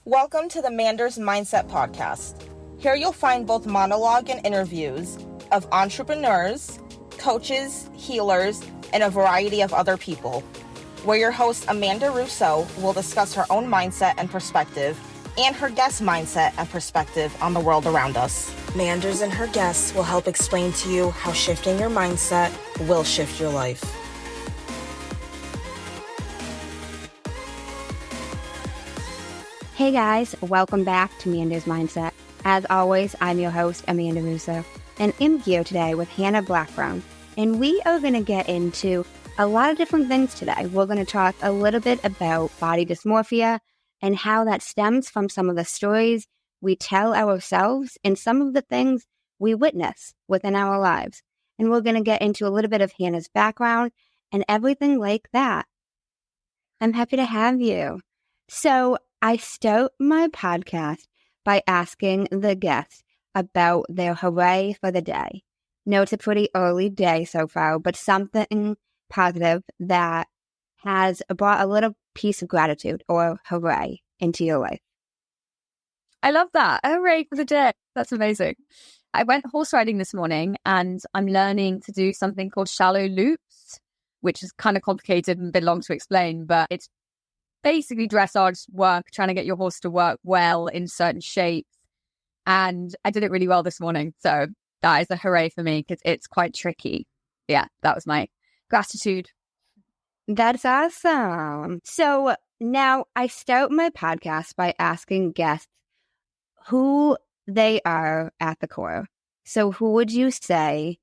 Welcome to the Manders Mindset Podcast. Here you'll find both monologue and interviews of entrepreneurs, coaches, healers, and a variety of other people, where your host Amanda Russo will discuss her own mindset and perspective and her guest mindset and perspective on the world around us. Manders and her guests will help explain to you how shifting your mindset will shift your life. Hey guys, welcome back to Amanda's Mindset. As always, I'm your host, Amanda Russo, and I'm here today with Hannah Blackburn. And we are going to get into a lot of different things today. We're going to talk a little bit about body dysmorphia and how that stems from some of the stories we tell ourselves and some of the things we witness within our lives. And we're going to get into a little bit of Hannah's background and everything like that. I'm happy to have you. So I start my podcast by asking the guests about their hooray for the day. No, it's a pretty early day so far, but something positive that has brought a little piece of gratitude or hooray into your life. I love that. Hooray for the day. That's amazing. I went horse riding this morning and I'm learning to do something called shallow loops, which is kind of complicated and a bit long to explain, but it's basically dressage work, trying to get your horse to work well in certain shapes. And I did it really well this morning. So that is a hooray for me because it's quite tricky. Yeah, that was my gratitude. That's awesome. So now I start my podcast by asking guests who they are at the core. So who would you say?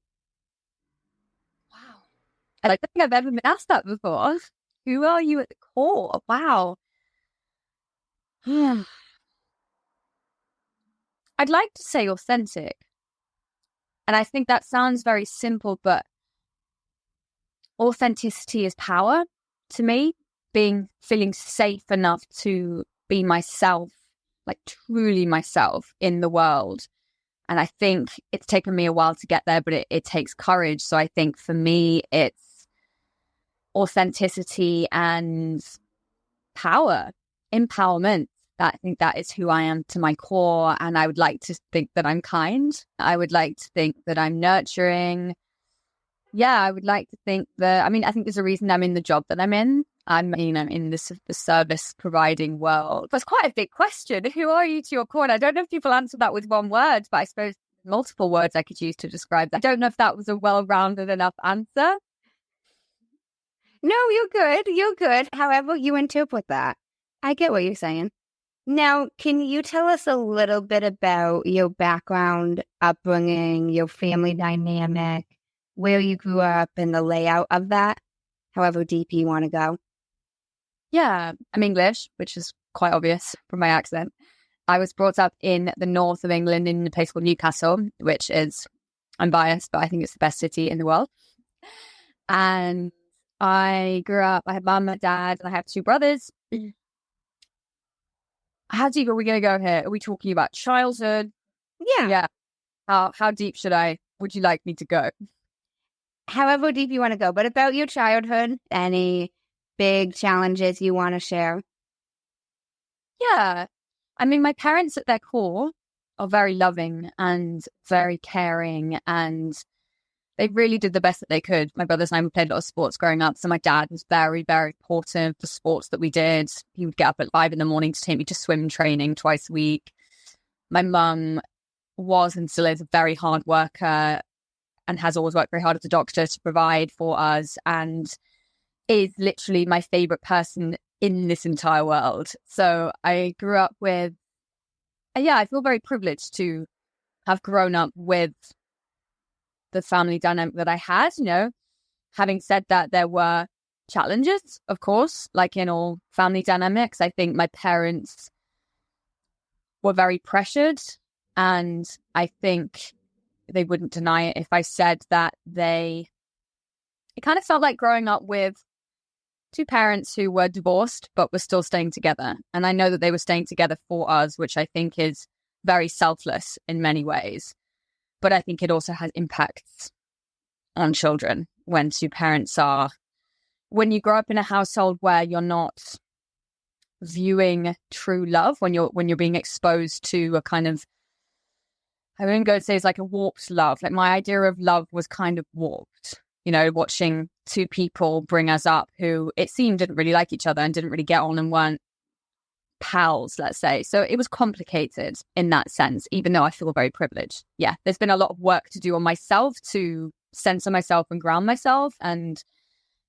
Wow. I don't think I've ever been asked that before. Who are you at the core? Wow. I'd like to say authentic. And I think that sounds very simple, but authenticity is power to me. Feeling safe enough to be myself, like truly myself in the world. And I think it's taken me a while to get there, but it takes courage. So I think for me, it's authenticity and power, empowerment. I think that is who I am to my core. And I would like to think that I'm kind. I would like to think that I'm nurturing. Yeah, I would like to think that, I think there's a reason I'm in the job that I'm in. I'm in the service providing world. That's quite a big question. Who are you to your core? And I don't know if people answer that with one word, but I suppose multiple words I could use to describe that. I don't know if that was a well-rounded enough answer. No, you're good. You're good. However you interpret that. I get what you're saying. Now, can you tell us a little bit about your background, upbringing, your family dynamic, where you grew up and the layout of that, however deep you want to go? Yeah, I'm English, which is quite obvious from my accent. I was brought up in the north of England in a place called Newcastle, which is, I'm biased, but I think it's the best city in the world. And I grew up, I had mum and dad, and I have two brothers. How deep are we going to go here? Are we talking about childhood? Yeah. How deep would you like me to go? However deep you want to go, but about your childhood, any big challenges you want to share? Yeah. My parents at their core are very loving and very caring, and they really did the best that they could. My brothers and I, we played a lot of sports growing up. So my dad was very, very supportive of the sports that we did. He would get up at 5 a.m. to take me to swim training twice a week. My mum was and still is a very hard worker and has always worked very hard as a doctor to provide for us, and is literally my favorite person in this entire world. So I grew up with, I feel very privileged to have grown up with the family dynamic that I had. Having said that, there were challenges, of course, like in all family dynamics. I think my parents were very pressured, and I think they wouldn't deny it if I said that it kind of felt like growing up with two parents who were divorced but were still staying together. And I know that they were staying together for us, which I think is very selfless in many ways. But I think it also has impacts on children when two parents when you grow up in a household where you're not viewing true love when you're being exposed to a kind of, I wouldn't go to say it's like a warped love. Like my idea of love was kind of warped, watching two people bring us up who it seemed didn't really like each other and didn't really get on and weren't pals, let's say. So it was complicated in that sense, even though I feel very privileged. Yeah, there's been a lot of work to do on myself to center myself and ground myself and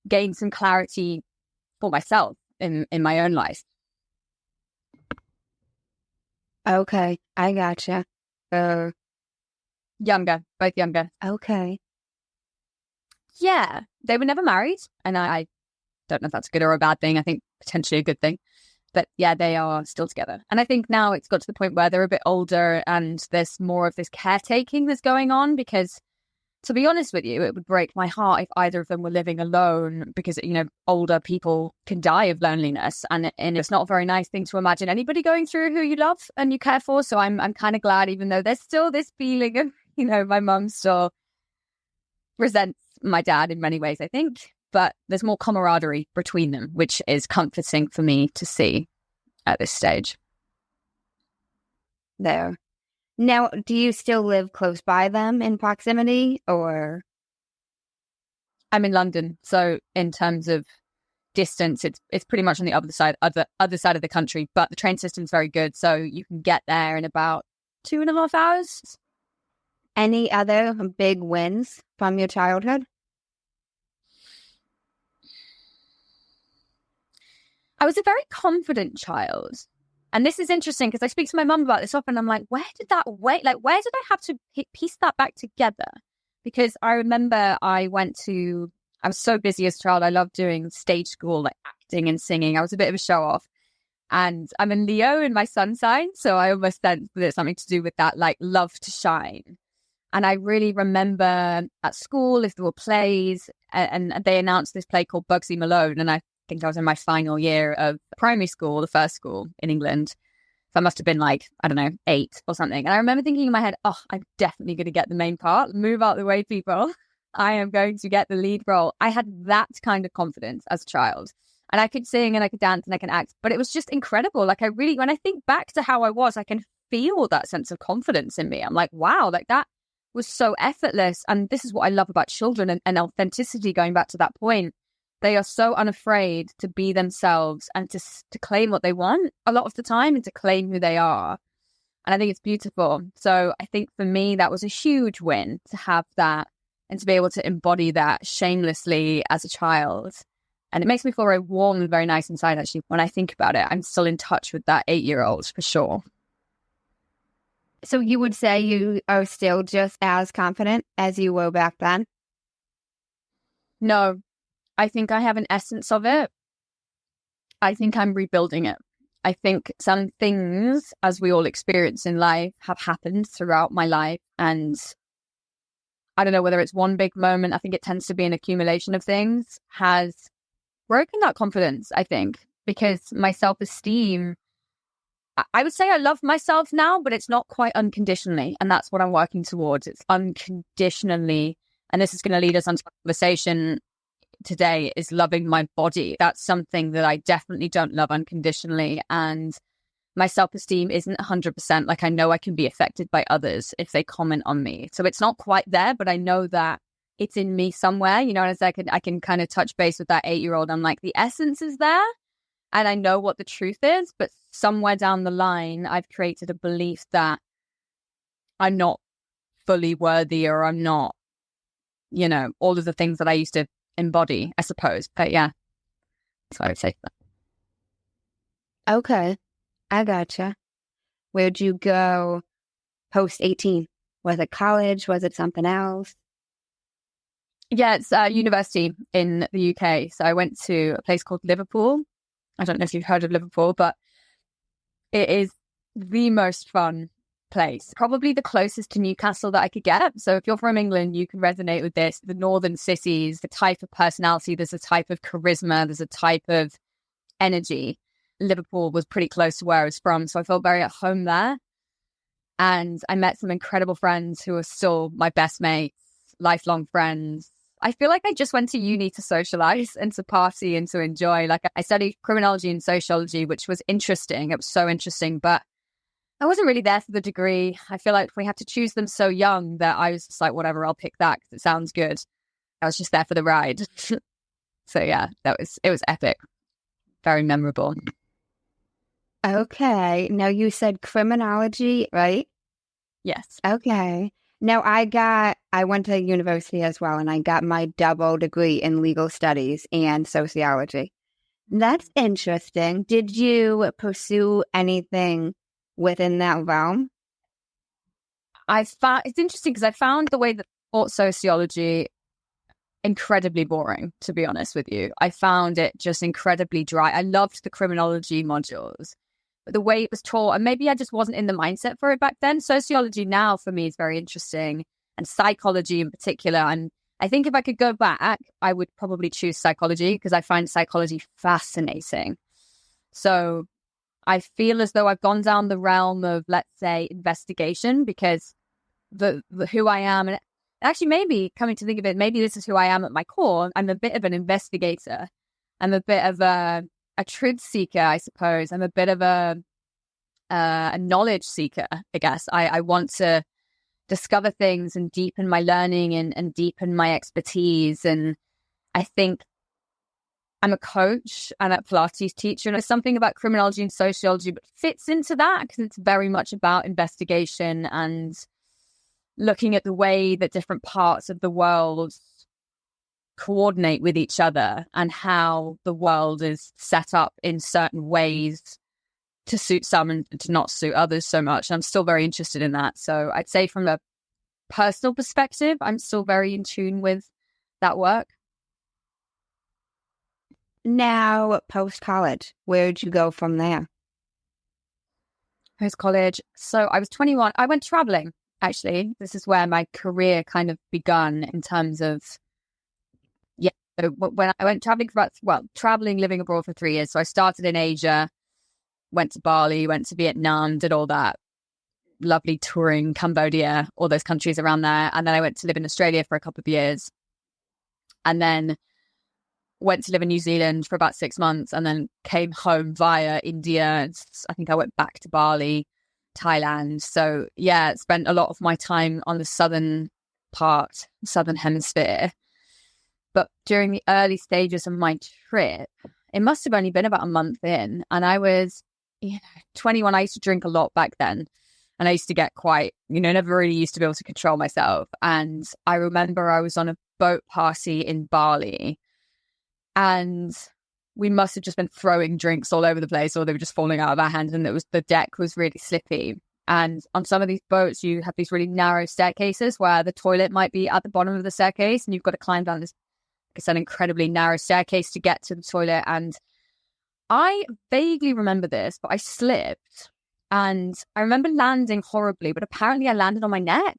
gain some clarity for myself in my own life. Okay, I gotcha. Younger, both younger. Okay. Yeah, they were never married, and I don't know if that's a good or a bad thing. I think potentially a good thing. But yeah, they are still together. And I think now it's got to the point where they're a bit older and there's more of this caretaking that's going on because, to be honest with you, it would break my heart if either of them were living alone because, older people can die of loneliness. And it's not a very nice thing to imagine anybody going through who you love and you care for. So I'm kind of glad, even though there's still this feeling of, my mum still resents my dad in many ways, I think. But there's more camaraderie between them, which is comforting for me to see at this stage. There. Now, do you still live close by them in proximity, or? I'm in London, so in terms of distance, it's pretty much on the other side of the country. But the train system's very good, so you can get there in about 2.5 hours. Any other big wins from your childhood? I was a very confident child. And this is interesting because I speak to my mum about this often. I'm like, where did I have to piece that back together? Because I remember I was so busy as a child. I loved doing stage school, like acting and singing. I was a bit of a show off. And I'm a Leo in my sun sign. So I almost sense that it's something to do with that, like love to shine. And I really remember at school, if there were plays, and they announced this play called Bugsy Malone. And I think I was in my final year of primary school, the first school in England. So I must have been 8 or something. And I remember thinking in my head, oh, I'm definitely going to get the main part. Move out the way, people. I am going to get the lead role. I had that kind of confidence as a child. And I could sing and I could dance and I could act. But it was just incredible. Like when I think back to how I was, I can feel that sense of confidence in me. I'm like, wow, that was so effortless. And this is what I love about children and authenticity, going back to that point. They are so unafraid to be themselves and to claim what they want a lot of the time and to claim who they are. And I think it's beautiful. So I think for me, that was a huge win to have that and to be able to embody that shamelessly as a child. And it makes me feel very warm and very nice inside, actually. When I think about it, I'm still in touch with that 8-year-old for sure. So you would say you are still just as confident as you were back then? No. I think I have an essence of it. I think I'm rebuilding it. I think some things, as we all experience in life, have happened throughout my life. And I don't know whether it's one big moment. I think it tends to be an accumulation of things, has broken that confidence, I think, because my self-esteem, I would say I love myself now, but it's not quite unconditionally. And that's what I'm working towards. It's unconditionally. And this is going to lead us on to a conversation today, is loving my body. That's something that I definitely don't love unconditionally. And my self-esteem isn't 100%. Like, I know I can be affected by others if they comment on me. So it's not quite there, but I know that it's in me somewhere, and as I can kind of touch base with that 8-year-old. I'm like, the essence is there and I know what the truth is, but somewhere down the line, I've created a belief that I'm not fully worthy, or I'm not, all of the things that I used to embody, I suppose. But yeah, that's what I would say. Okay, I gotcha. Where'd you go post 18? Was it college? Was it something else? Yeah, it's university in the UK. So I went to a place called Liverpool. I don't know if you've heard of Liverpool, but it is the most fun place. Probably the closest to Newcastle that I could get. So if you're from England, you can resonate with this. The northern cities, the type of personality, there's a type of charisma, there's a type of energy. Liverpool was pretty close to where I was from, so I felt very at home there. And I met some incredible friends who are still my best mates, lifelong friends. I feel like I just went to uni to socialize and to party and to enjoy. Like I studied criminology and sociology, which was interesting. It was so interesting, but I wasn't really there for the degree. I feel like we had to choose them so young that I was just like, whatever, I'll pick that because it sounds good. I was just there for the ride. So yeah, it was epic. Very memorable. Okay. Now you said criminology, right? Yes. Okay. Now I went to university as well, and I got my double degree in legal studies and sociology. That's interesting. Did you pursue anything within that realm? It's interesting because I found the way that I taught sociology incredibly boring, to be honest with you. I found it just incredibly dry. I loved the criminology modules, but the way it was taught, and maybe I just wasn't in the mindset for it back then. Sociology now for me is very interesting, and psychology in particular. And I think if I could go back, I would probably choose psychology because I find psychology fascinating. So I feel as though I've gone down the realm of, let's say, investigation because the who I am, and actually maybe coming to think of it, maybe this is who I am at my core. I'm a bit of an investigator. I'm a bit of a truth seeker, I suppose. I'm a bit of a knowledge seeker, I guess. I want to discover things and deepen my learning and deepen my expertise. And I think I'm a coach and a Pilates teacher. And there's something about criminology and sociology but fits into that because it's very much about investigation and looking at the way that different parts of the world coordinate with each other and how the world is set up in certain ways to suit some and to not suit others so much. I'm still very interested in that. So I'd say from a personal perspective, I'm still very in tune with that work. Now, post-college, where'd you go from there? Post-college. So I was 21. I went traveling, actually. This is where my career kind of begun in terms of, yeah. So when I went traveling, living abroad for 3 years. So I started in Asia, went to Bali, went to Vietnam, did all that lovely touring, Cambodia, all those countries around there. And then I went to live in Australia for a couple of years. And then went to live in New Zealand for about 6 months and then came home via India. I think I went back to Bali, Thailand. So yeah, spent a lot of my time on the southern hemisphere. But during the early stages of my trip, it must have only been about a month in. And I was 21. I used to drink a lot back then. And I used to get quite, never really used to be able to control myself. And I remember I was on a boat party in Bali and we must have just been throwing drinks all over the place or they were just falling out of our hands and the deck was really slippy. And on some of these boats, you have these really narrow staircases where the toilet might be at the bottom of the staircase and you've got to climb down this, like I said, incredibly narrow staircase to get to the toilet. And I vaguely remember this, but I slipped. And I remember landing horribly, but apparently I landed on my neck.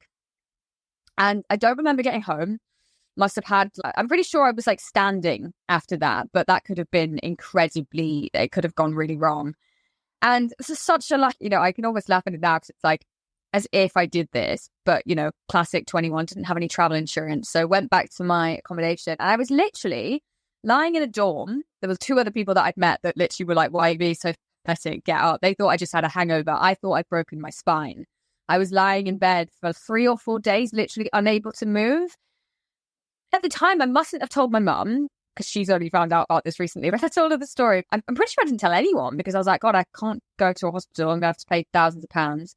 And I don't remember getting home. Must have had, I'm pretty sure I was like standing after that, but that could have been it could have gone really wrong. And this is such a, I can almost laugh at it now because it's like as if I did this, but, classic 21, didn't have any travel insurance. So went back to my accommodation and I was literally lying in a dorm. There was 2 other people that I'd met that literally were like, why are you being so pathetic? Get up. They thought I just had a hangover. I thought I'd broken my spine. I was lying in bed for 3 or 4 days, literally unable to move. At the time, I mustn't have told my mum because she's only found out about this recently, but I told her the story. I'm pretty sure I didn't tell anyone because I was like, God, I can't go to a hospital. I'm going to have to pay thousands of pounds.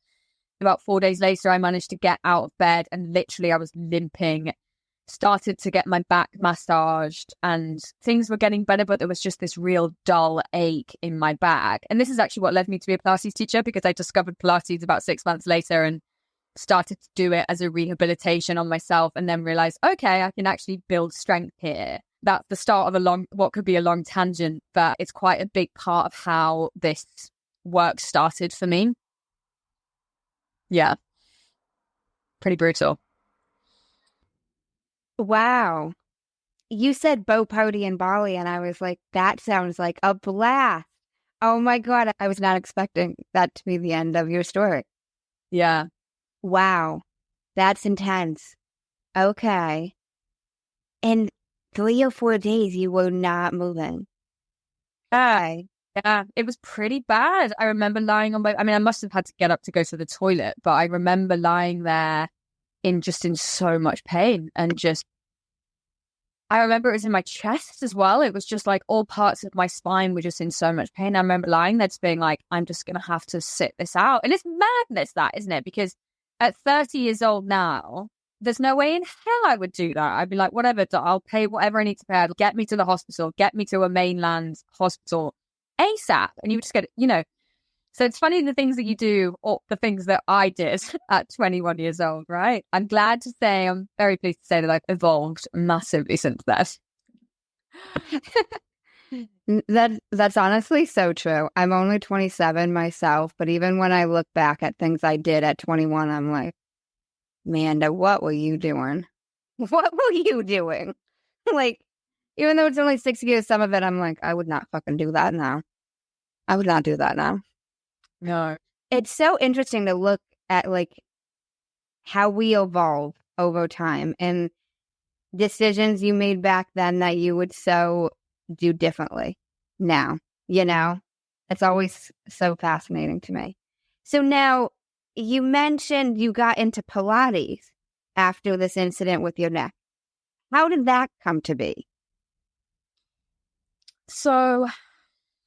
About 4 days later, I managed to get out of bed and literally I was limping, started to get my back massaged and things were getting better, but there was just this real dull ache in my back. And this is actually what led me to be a Pilates teacher because I discovered Pilates about 6 months later and started to do it as a rehabilitation on myself and then realized, okay, I can actually build strength here. That's the start of what could be a long tangent, but it's quite a big part of how this work started for me. Yeah. Pretty brutal. Wow. You said boat party in Bali and I was like, that sounds like a blast. Oh my God. I was not expecting that to be the end of your story. Yeah. Wow. That's intense. Okay. And 3 or 4 days you were not moving. Yeah, yeah, it was pretty bad. I remember lying on I must have had to get up to go to the toilet, but I remember lying there in so much pain and I remember it was in my chest as well. It was just like all parts of my spine were just in so much pain. I remember lying there just being like, I'm just going to have to sit this out. And it's madness that, isn't it? Because at 30 years old now, there's no way in hell I would do that. I'd be like, whatever, I'll pay whatever I need to pay. Get me to the hospital, get me to a mainland hospital ASAP. And you would just get, So it's funny the things that you do or the things that I did at 21 years old, right? I'm very pleased to say that I've evolved massively since that. That's honestly so true. I'm only 27 myself, but even when I look back at things I did at 21, I'm like, Amanda, what were you doing? What were you doing? Like, even though it's only 6 years, some of it, I'm like, I would not fucking do that now. I would not do that now. No. It's so interesting to look at like how we evolve over time and decisions you made back then that you would so do differently now, It's always so fascinating to me. So now you mentioned you got into Pilates after this incident with your neck. How did that come to be? So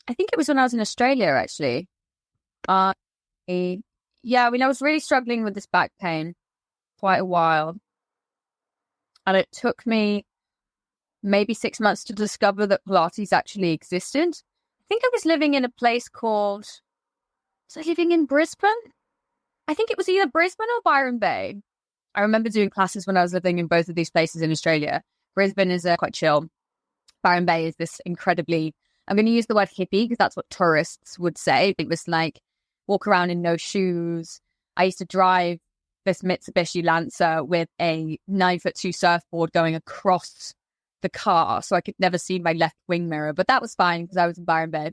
I think it was when I was in Australia, actually. I was really struggling with this back pain quite a while. And it took me maybe 6 months to discover that Pilates actually existed. I think I was living in a place was I living in Brisbane? I think it was either Brisbane or Byron Bay. I remember doing classes when I was living in both of these places in Australia. Brisbane is quite chill. Byron Bay is this incredibly, I'm going to use the word hippie because that's what tourists would say. It was like, walk around in no shoes. I used to drive this Mitsubishi Lancer with a 9'2" surfboard going across the car, so I could never see my left wing mirror. But that was fine because I was in Byron Bay,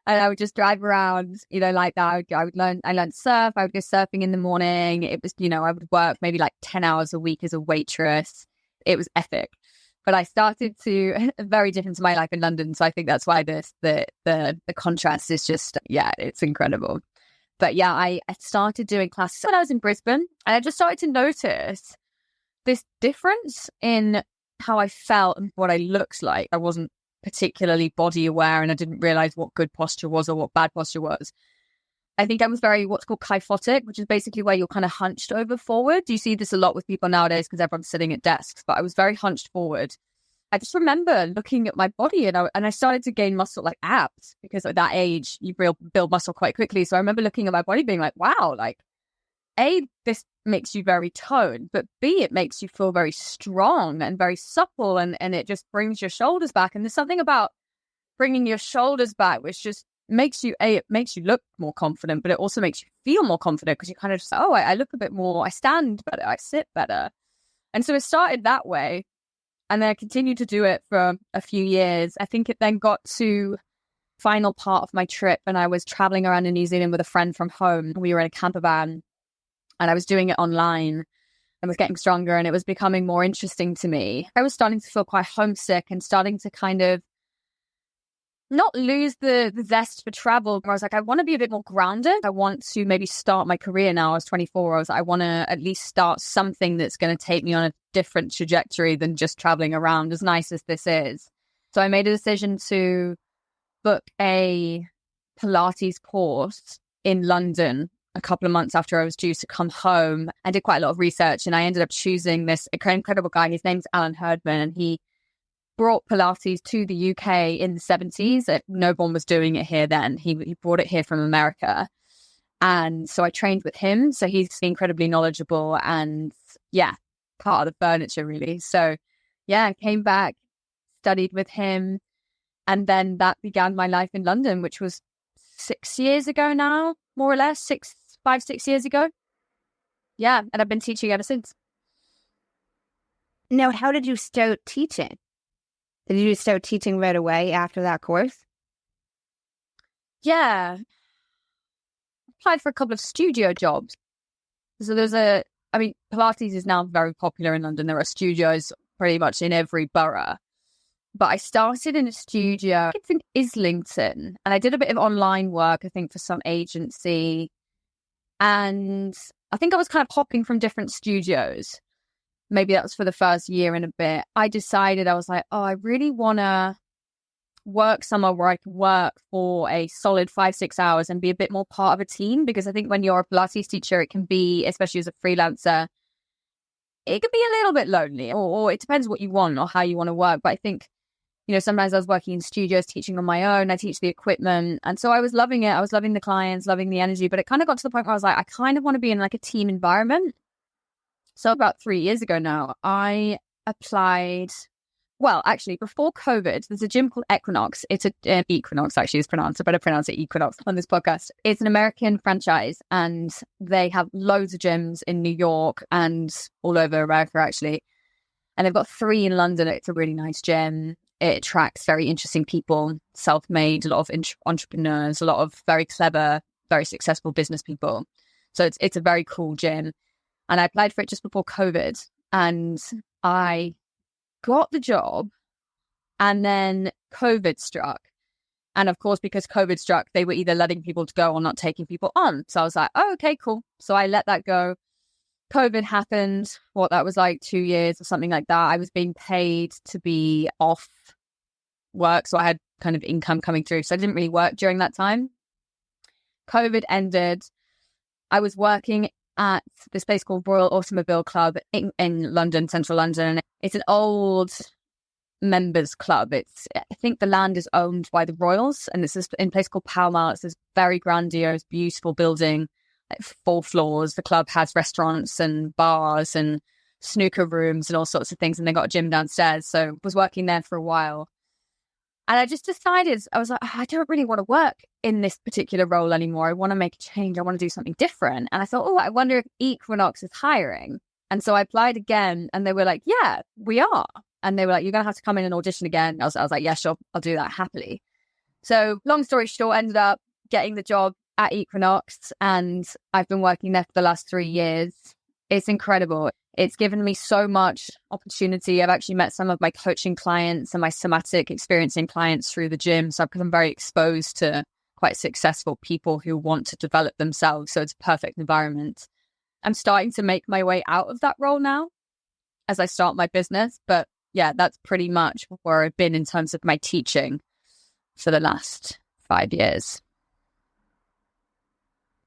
and I would just drive around, like that. I learned surf. I would go surfing in the morning. It was, I would work maybe like 10 hours a week as a waitress. It was epic. But I started to very different to my life in London, so I think that's why the contrast is just it's incredible. But I started doing classes when I was in Brisbane, and I just started to notice this difference in how I felt and what I looked like. I wasn't particularly body aware, and I didn't realize what good posture was or what bad posture was. I think I was very what's called kyphotic, which is basically where you're kind of hunched over forward. You see this a lot with people nowadays because everyone's sitting at desks, but I was very hunched forward. I just remember looking at my body and I started to gain muscle like abs because at that age you build muscle quite quickly. So I remember looking at my body being like, wow, like A, this makes you very toned, but B, it makes you feel very strong and very supple and it just brings your shoulders back. And there's something about bringing your shoulders back which just makes you, it makes you look more confident, but it also makes you feel more confident because you kind of just, I look a bit more, I stand better, I sit better. And so it started that way. And then I continued to do it for a few years. I think it then got to final part of my trip and I was traveling around in New Zealand with a friend from home. We were in a camper van and I was doing it online and was getting stronger and it was becoming more interesting to me. I was starting to feel quite homesick and starting to kind of not lose the zest for travel. I was like, I want to be a bit more grounded. I want to maybe start my career now. I was 24. I was like, I want to at least start something that's going to take me on a different trajectory than just traveling around, as nice as this is. So I made a decision to book a Pilates course in London a couple of months after I was due to come home. I did quite a lot of research and I ended up choosing this incredible guy. His name's Alan Herdman and he brought Pilates to the UK in the 70s. No one was doing it here then. He brought it here from America. And so I trained with him. So he's incredibly knowledgeable and part of the furniture really. So I came back, studied with him. And then that began my life in London, which was 6 years ago now, more or less, 6 years ago. Yeah. And I've been teaching ever since. Now, how did you start teaching? Did you start teaching right away after that course? Yeah. Applied for a couple of studio jobs. So Pilates is now very popular in London. There are studios pretty much in every borough. But I started in a studio, it's in Islington, and I did a bit of online work, I think, for some agency. And I think I was kind of hopping from different studios. Maybe that was for the first year and a bit. I decided, I was like, oh, I really want to work somewhere where I can work for a solid 5-6 hours and be a bit more part of a team. Because I think when you're a Pilates teacher, it can be, especially as a freelancer, it could be a little bit lonely, or it depends what you want or how you want to work. But I think, sometimes I was working in studios, teaching on my own. I teach the equipment. And so I was loving it. I was loving the clients, loving the energy. But it kind of got to the point where I was like, I kind of want to be in like a team environment. So about 3 years ago now, I applied. Well, actually, before COVID, there's a gym called Equinox. It's Equinox, actually, is pronounced. I better pronounce it Equinox on this podcast. It's an American franchise, and they have loads of gyms in New York and all over America, actually. And they've got 3 in London. It's a really nice gym. It attracts very interesting people, self-made, a lot of entrepreneurs, a lot of very clever, very successful business people. So it's a very cool gym. And I applied for it just before COVID, and I got the job, and then COVID struck. And of course, because COVID struck, they were either letting people to go or not taking people on. So I was like, oh, okay, cool. So I let that go. COVID happened, that was like 2 years or something like that. I was being paid to be off work. So I had kind of income coming through. So I didn't really work during that time. COVID ended. I was working at this place called Royal Automobile Club in London, central London. It's an old members club. I think the land is owned by the Royals, and this is in a place called Pall Mall. It's this very grandiose, beautiful building, like 4 floors. The club has restaurants and bars and snooker rooms and all sorts of things, and they got a gym downstairs. So I was working there for a while. And I just decided, I was like, I don't really want to work in this particular role anymore. I want to make a change. I want to do something different. And I thought, I wonder if Equinox is hiring. And so I applied again, and they were like, yeah, we are. And they were like, you're going to have to come in and audition again. I was like, yeah, sure, I'll do that happily. So long story short, ended up getting the job at Equinox, and I've been working there for the last 3 years. It's incredible. It's given me so much opportunity. I've actually met some of my coaching clients and my somatic experiencing clients through the gym. So I'm very exposed to quite successful people who want to develop themselves. So it's a perfect environment. I'm starting to make my way out of that role now as I start my business. But yeah, that's pretty much where I've been in terms of my teaching for the last 5 years.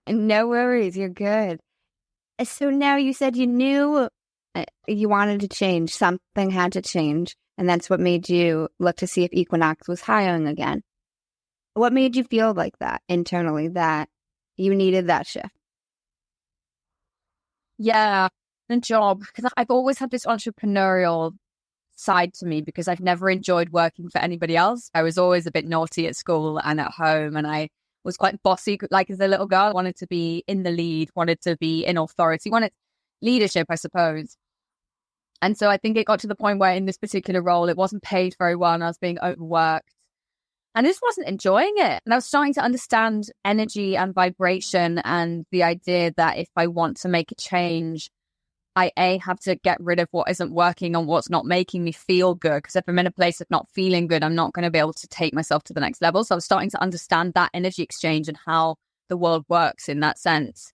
No worries, you're good. So now you said you knew you wanted to change. Something had to change. And that's what made you look to see if Equinox was hiring again. What made you feel like that internally, that you needed that shift? Yeah, the job. Because I've always had this entrepreneurial side to me, because I've never enjoyed working for anybody else. I was always a bit naughty at school and at home, and I was quite bossy. Like as a little girl, I wanted to be in the lead, wanted to be in authority, wanted leadership, I suppose. And so I think it got to the point where in this particular role, it wasn't paid very well, and I was being overworked. And I just wasn't enjoying it. And I was starting to understand energy and vibration, and the idea that if I want to make a change, I have to get rid of what isn't working and what's not making me feel good. Because if I'm in a place of not feeling good, I'm not going to be able to take myself to the next level. So I was starting to understand that energy exchange and how the world works in that sense.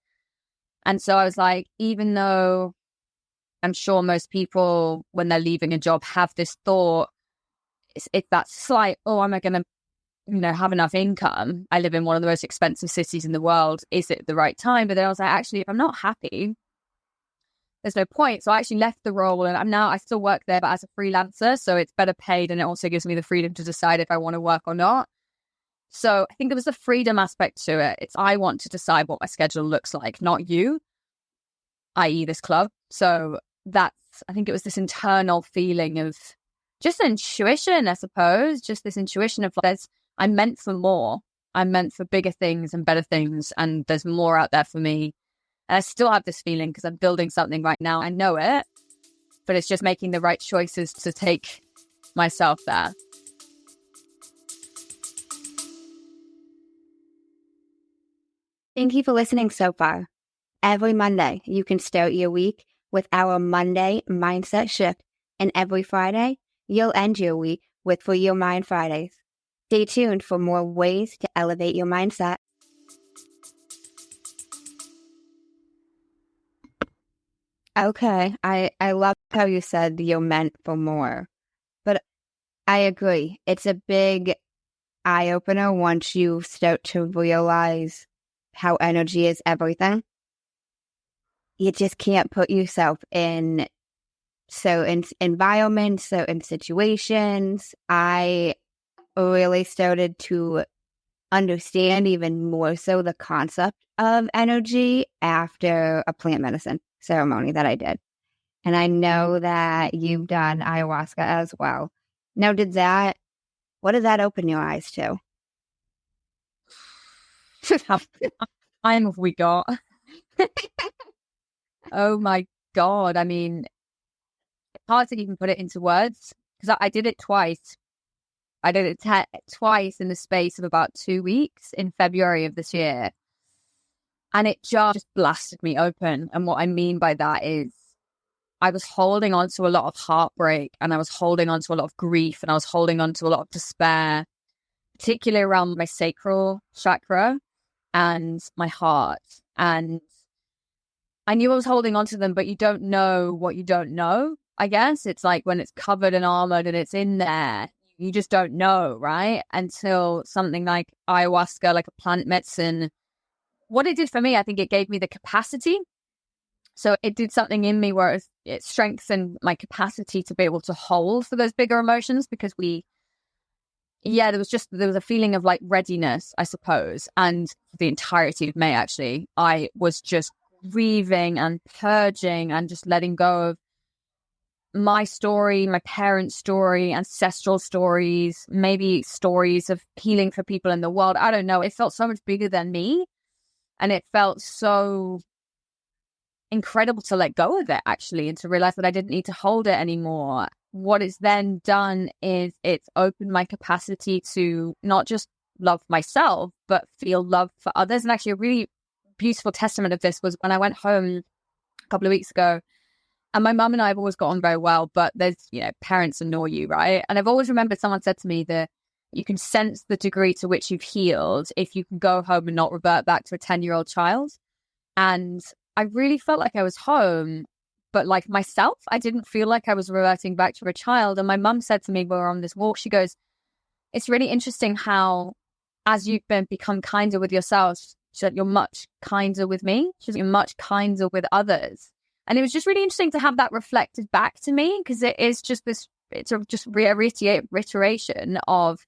And so I was like, even though I'm sure most people, when they're leaving a job, have this thought, it's that slight, am I going to have enough income? I live in one of the most expensive cities in the world. Is it the right time? But then I was like, actually, if I'm not happy, there's no point. So I actually left the role, and I still work there, but as a freelancer. So it's better paid, and it also gives me the freedom to decide if I want to work or not. So I think there was a freedom aspect to it. It's I want to decide what my schedule looks like, not you, i.e. this club. So I think it was this internal feeling of just intuition, I suppose, just this intuition of I'm meant for more. I'm meant for bigger things and better things, and there's more out there for me. And I still have this feeling because I'm building something right now. I know it, but it's just making the right choices to take myself there. Thank you for listening so far. Every Monday, you can start your week with our Monday Mindset Shift And every Friday, you'll end your week with For Your Mind Fridays. Stay tuned for more ways to elevate your mindset. Okay, I love how you said you're meant for more. But I agree. It's a big eye-opener once you start to realize how energy is everything. You just can't put yourself in certain environments, certain situations. I really started to understand even more so the concept of energy after a plant medicine ceremony that I did. And I know that you've done ayahuasca as well. Now, what did that open your eyes to? How time have we got? Oh my God. I mean, it's hard to even put it into words because I did it twice. I did it twice in the space of about 2 weeks in February of this year. And it just blasted me open. And what I mean by that is I was holding on to a lot of heartbreak, and I was holding on to a lot of grief, and I was holding on to a lot of despair, particularly around my sacral chakra and my heart. And I knew I was holding on to them, but you don't know what you don't know. I guess it's like when it's covered and armored and it's in there, you just don't know, right? Until something like ayahuasca, like a plant medicine, what it did for me, I think it gave me the capacity. So it did something in me where it strengthened my capacity to be able to hold for those bigger emotions, because there was a feeling of like readiness, I suppose. And the entirety of May, actually, I was just grieving and purging and just letting go of my story, my parents' story, ancestral stories, maybe stories of healing for people in the world. I don't know. It felt so much bigger than me. And it felt so incredible to let go of it, actually, and to realize that I didn't need to hold it anymore. What it's then done is it's opened my capacity to not just love myself, but feel love for others. And actually, a really beautiful testament of this was when I went home a couple of weeks ago. And my mum and I have always got on very well, but there's, parents annoy you, right? And I've always remembered someone said to me that you can sense the degree to which you've healed if you can go home and not revert back to a 10-year-old child. And I really felt like I was home, but like myself, I didn't feel like I was reverting back to a child. And my mum said to me when we were on this walk, she goes, it's really interesting how as you've become kinder with yourself, she said, you're much kinder with me. She said, you're much kinder with others. And it was just really interesting to have that reflected back to me, because it is just it's a just reiteration of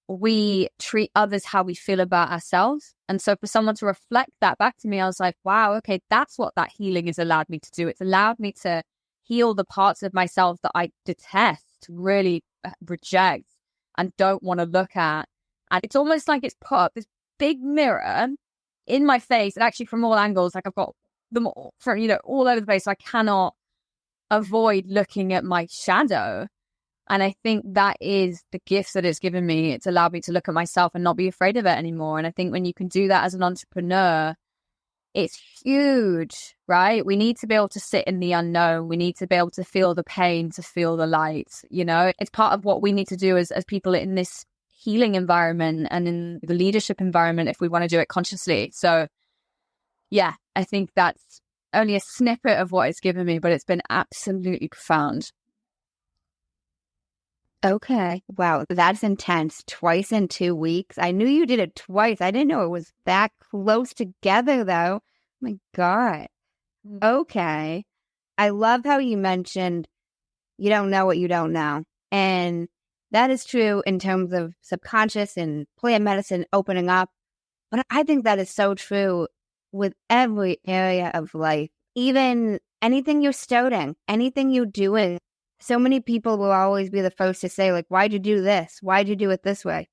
we treat others how we feel about ourselves. And so for someone to reflect that back to me, I was like, wow, okay, that's what that healing has allowed me to do. It's allowed me to heal the parts of myself that I detest, really reject, and don't want to look at. And it's almost like it's put up this big mirror in my face, and actually from all angles, like I've got them all from, all over the place. So I cannot avoid looking at my shadow. And I think that is the gift that it's given me. It's allowed me to look at myself and not be afraid of it anymore. And I think when you can do that as an entrepreneur, it's huge, right? We need to be able to sit in the unknown. We need to be able to feel the pain, to feel the light. It's part of what we need to do as people in this healing environment and in the leadership environment if we want to do it consciously. So yeah, I think that's only a snippet of what it's given me, but it's been absolutely profound. Okay. Wow. That's intense. Twice in 2 weeks. I knew you did it twice. I didn't know it was that close together, though. Oh my God. Okay. I love how you mentioned you don't know what you don't know. And that is true in terms of subconscious and plant medicine opening up. But I think that is so true with every area of life. Even anything you're starting, anything you're doing. So many people will always be the first to say, like, why'd you do this? Why'd you do it this way?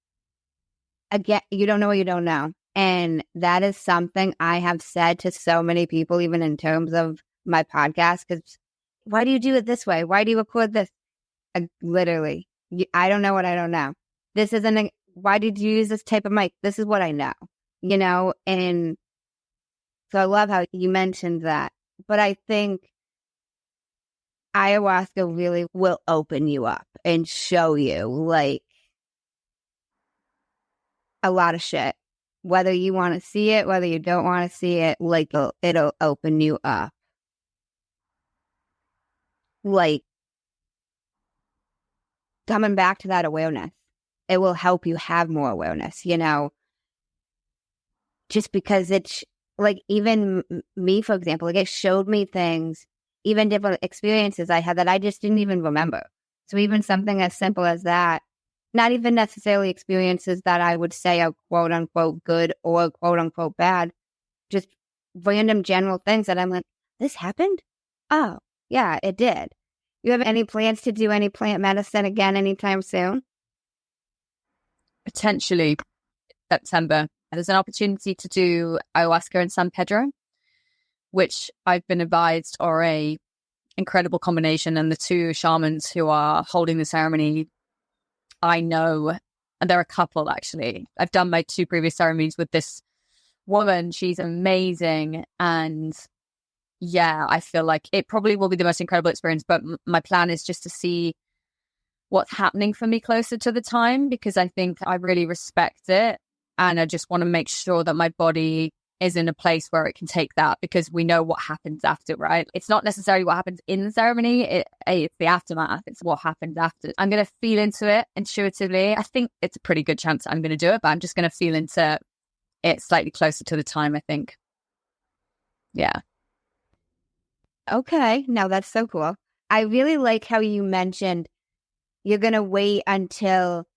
Again, you don't know what you don't know. And that is something I have said to so many people, even in terms of my podcast, because why do you do it this way? Why do you record this? Literally, I don't know what I don't know. This isn't, why did you use this type of mic? This is what I know, And so I love how you mentioned that. But I think ayahuasca really will open you up and show you like a lot of shit. Whether you want to see it, whether you don't want to see it, like it'll open you up. Like coming back to that awareness, it will help you have more awareness, you know, just because it's like even me, for example, like it showed me things, even different experiences I had that I just didn't even remember. So even something as simple as that, not even necessarily experiences that I would say are quote unquote good or quote unquote bad, just random general things that I'm like, this happened? Oh, yeah, it did. You have any plans to do any plant medicine again anytime soon? Potentially September. There's an opportunity to do ayahuasca in San Pedro, which I've been advised are a incredible combination. And the two shamans who are holding the ceremony, I know, and they're a couple actually. I've done my 2 previous ceremonies with this woman. She's amazing. And yeah, I feel like it probably will be the most incredible experience. But my plan is just to see what's happening for me closer to the time, because I think I really respect it. And I just want to make sure that my body is in a place where it can take that, because we know what happens after, right? It's not necessarily what happens in the ceremony. It's the aftermath. It's what happens after. I'm going to feel into it intuitively. I think it's a pretty good chance I'm going to do it, but I'm just going to feel into it slightly closer to the time, I think. Yeah. Okay. Now that's so cool. I really like how you mentioned you're going to wait until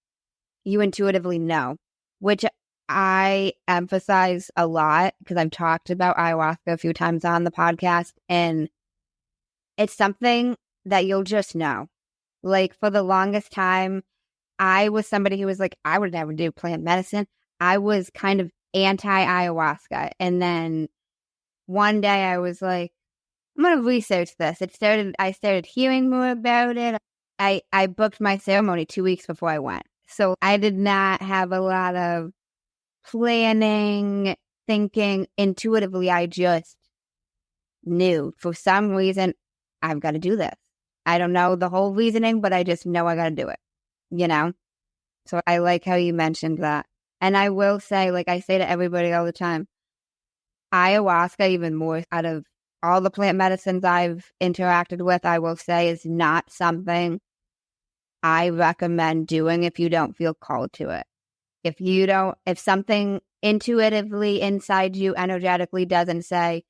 you intuitively know, which I emphasize a lot because I've talked about ayahuasca a few times on the podcast, and it's something that you'll just know. Like for the longest time, I was somebody who was like, I would never do plant medicine. I was kind of anti-ayahuasca. And then one day I was like, I'm going to research this. I started hearing more about it. I booked my ceremony 2 weeks before I went. So I did not have a lot of planning, thinking. Intuitively, I just knew for some reason I've got to do this. I don't know the whole reasoning, but I just know I got to do it, you know? So I like how you mentioned that. And I will say, like I say to everybody all the time, ayahuasca, even more out of all the plant medicines I've interacted with, I will say is not something I recommend doing if you don't feel called to it. If something intuitively inside you energetically doesn't say,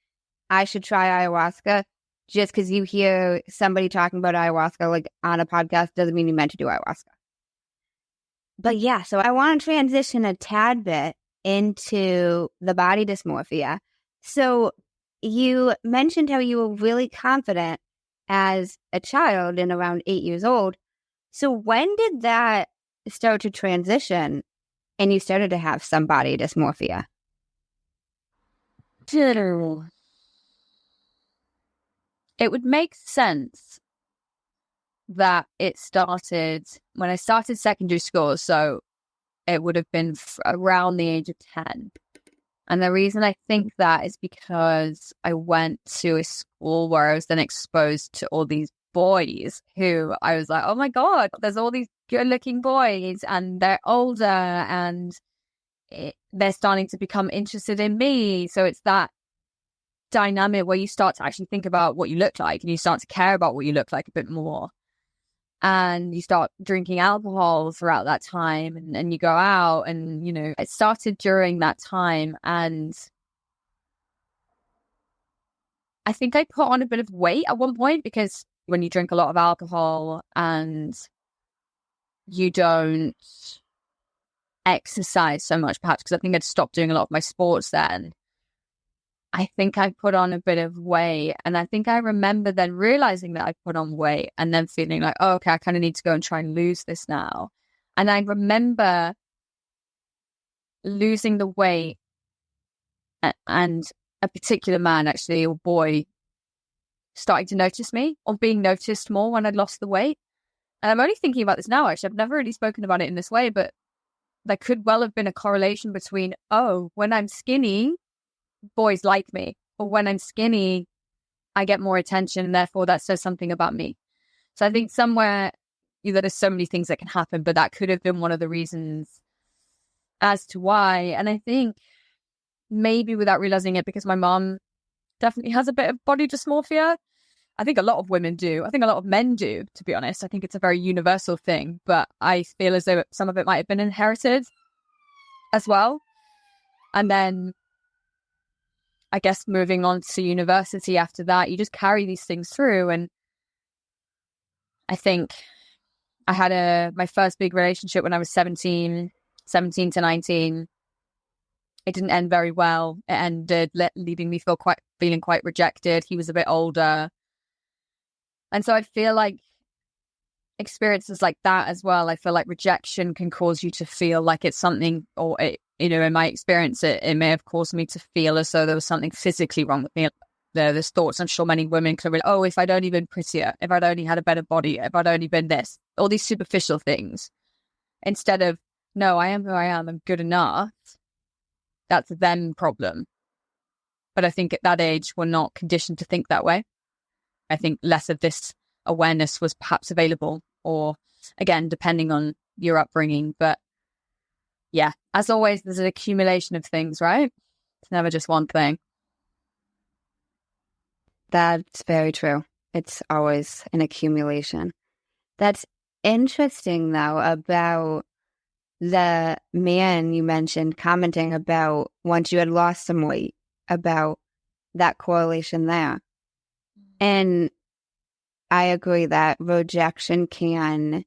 I should try ayahuasca, just because you hear somebody talking about ayahuasca like on a podcast doesn't mean you meant to do ayahuasca. But yeah, so I want to transition a tad bit into the body dysmorphia. So you mentioned how you were really confident as a child and around 8 years old. So when did that start to transition and you started to have some body dysmorphia? It would make sense that it started when I started secondary school. So it would have been around the age of 10. And the reason I think that is because I went to a school where I was then exposed to all these boys who I was like, oh my God, there's all these good looking boys and they're older and they're starting to become interested in me. So it's that dynamic where you start to actually think about what you look like and you start to care about what you look like a bit more. And you start drinking alcohol throughout that time and you go out and, you know, it started during that time. And I think I put on a bit of weight at one point because when you drink a lot of alcohol and you don't exercise so much, perhaps because I think I'd stopped doing a lot of my sports then, I think I put on a bit of weight. And I think I remember then realizing that I put on weight and then feeling like, oh, okay, I kind of need to go and try and lose this now. And I remember losing the weight and a particular man, actually, or boy, starting to notice me or being noticed more when I'd lost the weight. And I'm only thinking about this now, actually. I've never really spoken about it in this way, but there could well have been a correlation between, oh, when I'm skinny, boys like me, or when I'm skinny, I get more attention, and therefore that says something about me. So I think somewhere, there's so many things that can happen, but that could have been one of the reasons as to why. And I think maybe without realizing it, because my mom definitely has a bit of body dysmorphia. I think a lot of women do. I think a lot of men do, to be honest. I think it's a very universal thing, but I feel as though some of it might have been inherited as well. And then I guess moving on to university after that, you just carry these things through. And I think I had my first big relationship when I was 17 to 19. It didn't end very well. It ended leaving me feeling quite rejected. He was a bit older. And so I feel like experiences like that as well, I feel like rejection can cause you to feel like it's something, or in my experience, it may have caused me to feel as though there was something physically wrong with me. There's thoughts I'm sure many women could have, if I'd only been prettier, if I'd only had a better body, if I'd only been this, all these superficial things. Instead of, no, I am who I am, I'm good enough. That's a them problem. But I think at that age, we're not conditioned to think that way. I think less of this awareness was perhaps available, or again, depending on your upbringing. But yeah, as always, there's an accumulation of things, right? It's never just one thing. That's very true. It's always an accumulation. That's interesting, though, about the man you mentioned commenting about once you had lost some weight, about that correlation there. And I agree that rejection can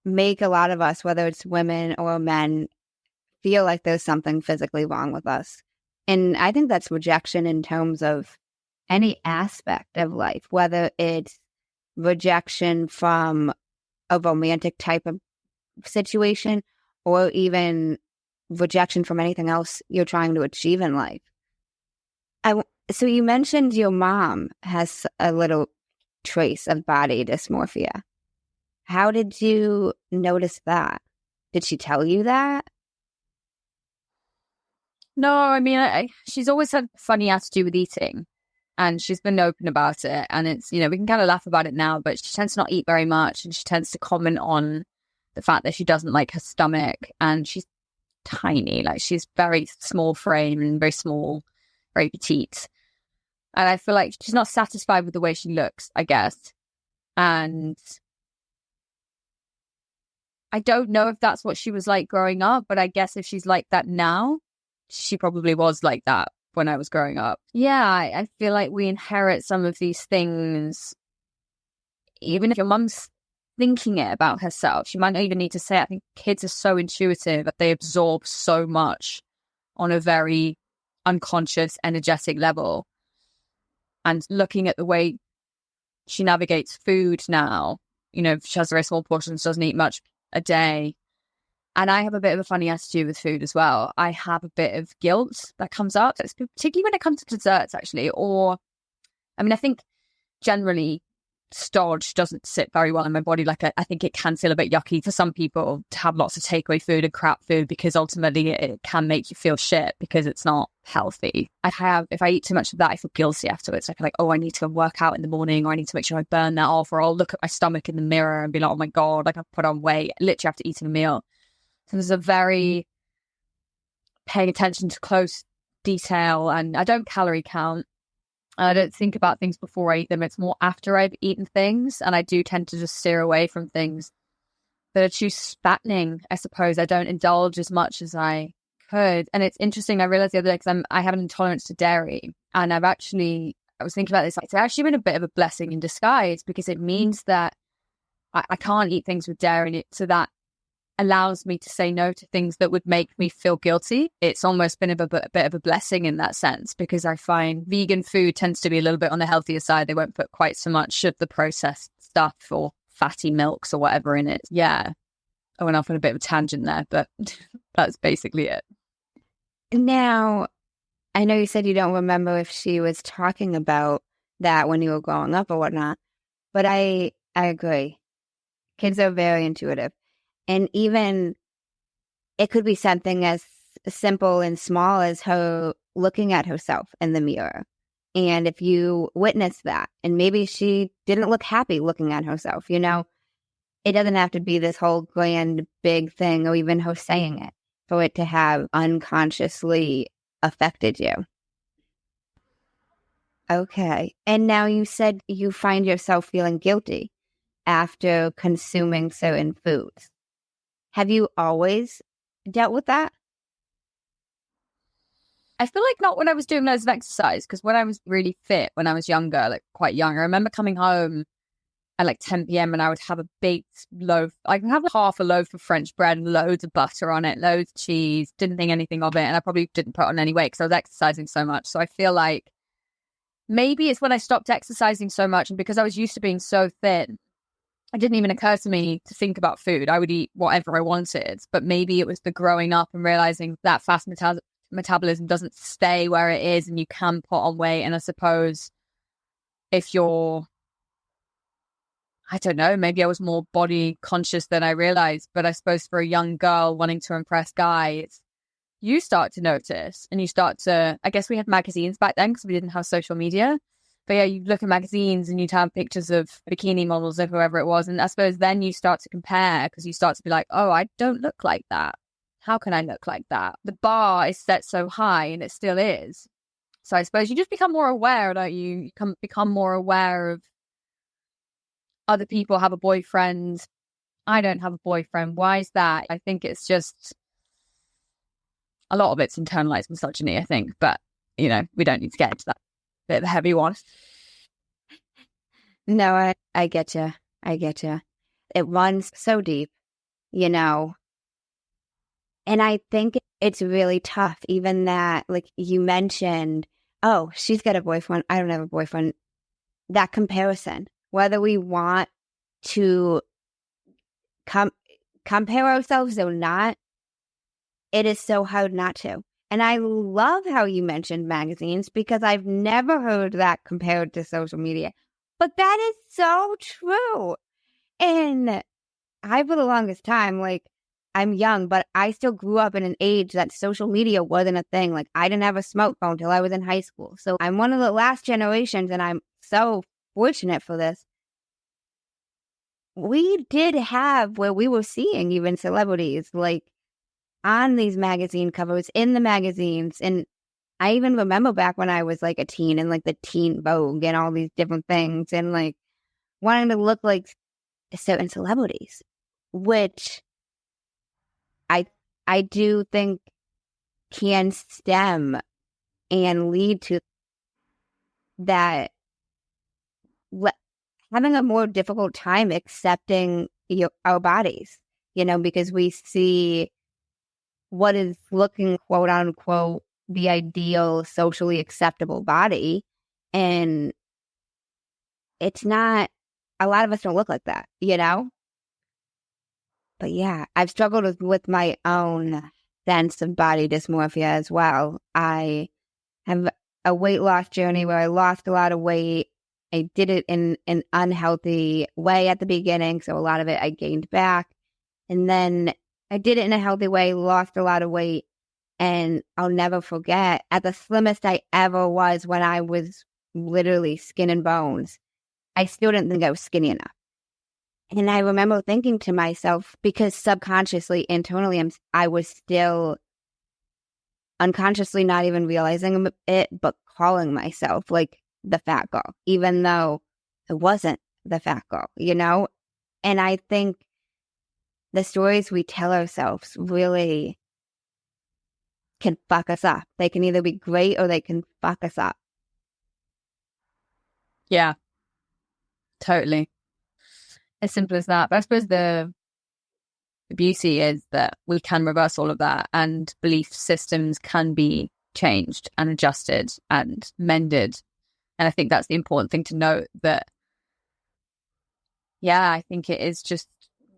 make a lot of us, whether it's women or men, feel like there's something physically wrong with us. And I think that's rejection in terms of any aspect of life, whether it's rejection from a romantic type of situation or even rejection from anything else you're trying to achieve in life. So you mentioned your mom has a little trace of body dysmorphia. How did you notice that? Did she tell you that? No, I mean, she's always had a funny attitude with eating, and she's been open about it. And it's, we can kind of laugh about it now, but she tends to not eat very much, and she tends to comment on the fact that she doesn't like her stomach, and she's tiny, like she's very small frame and very small, very petite. And I feel like she's not satisfied with the way she looks, I guess. And I don't know if that's what she was like growing up, but I guess if she's like that now, she probably was like that when I was growing up. Yeah, I feel like we inherit some of these things. Even if your mum's thinking it about herself, she might not even need to say it. I think kids are so intuitive that they absorb so much on a very unconscious, energetic level. And looking at the way she navigates food now, she has very small portions, doesn't eat much a day. And I have a bit of a funny attitude with food as well. I have a bit of guilt that comes up, particularly when it comes to desserts, actually. I think generally starch doesn't sit very well in my body. Like I think it can feel a bit yucky for some people to have lots of takeaway food and crap food, because ultimately it can make you feel shit because it's not healthy. If I eat too much of that, I feel guilty afterwards. I feel like, I need to go work out in the morning, or I need to make sure I burn that off, or I'll look at my stomach in the mirror and be like, oh my God, like I've put on weight literally after eating a meal. So there's a very paying attention to close detail, and I don't calorie count. I don't think about things before I eat them. It's more after I've eaten things, and I do tend to just steer away from things that are too fattening, I suppose. I don't indulge as much as I could. And it's interesting, I realized the other day, because I have an intolerance to dairy, and I was thinking about this, it's actually been a bit of a blessing in disguise, because it means that I can't eat things with dairy, so that allows me to say no to things that would make me feel guilty. It's almost been a bit of a blessing in that sense, because I find vegan food tends to be a little bit on the healthier side. They won't put quite so much of the processed stuff or fatty milks or whatever in it. Yeah. I went off on a bit of a tangent there, but that's basically it. Now, I know you said you don't remember if she was talking about that when you were growing up or whatnot, but I agree. Kids are very intuitive. And even it could be something as simple and small as her looking at herself in the mirror And if you witness that, and maybe she didn't look happy looking at herself, you know, it doesn't have to be this whole grand big thing or even her saying it for it to have unconsciously affected you. Okay. And now you said you find yourself feeling guilty after consuming certain foods. Have you always dealt with that? I feel like not when I was doing loads of exercise, because when I was really fit, when I was younger, like quite young, I remember coming home at like 10 p.m. and I would have a baked loaf. I could have half a loaf of French bread and loads of butter on it, loads of cheese, didn't think anything of it. And I probably didn't put on any weight because I was exercising so much. So I feel like maybe it's when I stopped exercising so much, and because I was used to being so thin, it didn't even occur to me to think about food. I would eat whatever I wanted. But maybe it was the growing up and realizing that fast metabolism doesn't stay where it is and you can put on weight. And I suppose if you're, I don't know, maybe I was more body conscious than I realized. But I suppose for a young girl wanting to impress guys, you start to notice and you start to, I guess we had magazines back then because we didn't have social media. But yeah, you look at magazines and you'd have pictures of bikini models or whoever it was. And I suppose then you start to compare because you start to be like, oh, I don't look like that. How can I look like that? The bar is set so high, and it still is. So I suppose you just become more aware, don't you? You become more aware of other people have a boyfriend. I don't have a boyfriend. Why is that? I think it's just a lot of it's internalized misogyny, I think. But, you know, we don't need to get into that bit of a heavy one. No, I get you. I get you. It runs so deep, you know. And I think it's really tough, even that, like you mentioned, oh, she's got a boyfriend, I don't have a boyfriend. That comparison, whether we want to compare ourselves or not, it is so hard not to. And I love how you mentioned magazines because I've never heard that compared to social media. But that is so true. And I, for the longest time, like, I'm young, but I still grew up in an age that social media wasn't a thing. Like, I didn't have a smartphone till I was in high school. So I'm one of the last generations, and I'm so fortunate for this. We did have where we were seeing even celebrities, like, on these magazine covers, in the magazines. And I even remember back when I was, like, a teen and, like, the Teen Vogue and all these different things and, like, wanting to look like certain celebrities, which I do think can stem and lead to that having a more difficult time accepting our bodies, you know, because we see what is looking, quote unquote, the ideal socially acceptable body. And it's not, a lot of us don't look like that, you know? But yeah, I've struggled with my own sense of body dysmorphia as well. I have a weight loss journey where I lost a lot of weight. I did it in an unhealthy way at the beginning, so a lot of it I gained back. And then I did it in a healthy way, lost a lot of weight. And I'll never forget, at the slimmest I ever was when I was literally skin and bones, I still didn't think I was skinny enough. And I remember thinking to myself, because subconsciously, internally, I was still unconsciously not even realizing it, but calling myself like the fat girl, even though it wasn't the fat girl, you know? And I think the stories we tell ourselves really can fuck us up. They can either be great or they can fuck us up. Yeah, totally. As simple as that. But I suppose the beauty is that we can reverse all of that, and belief systems can be changed and adjusted and mended. And I think that's the important thing to note, that, yeah, I think it is just,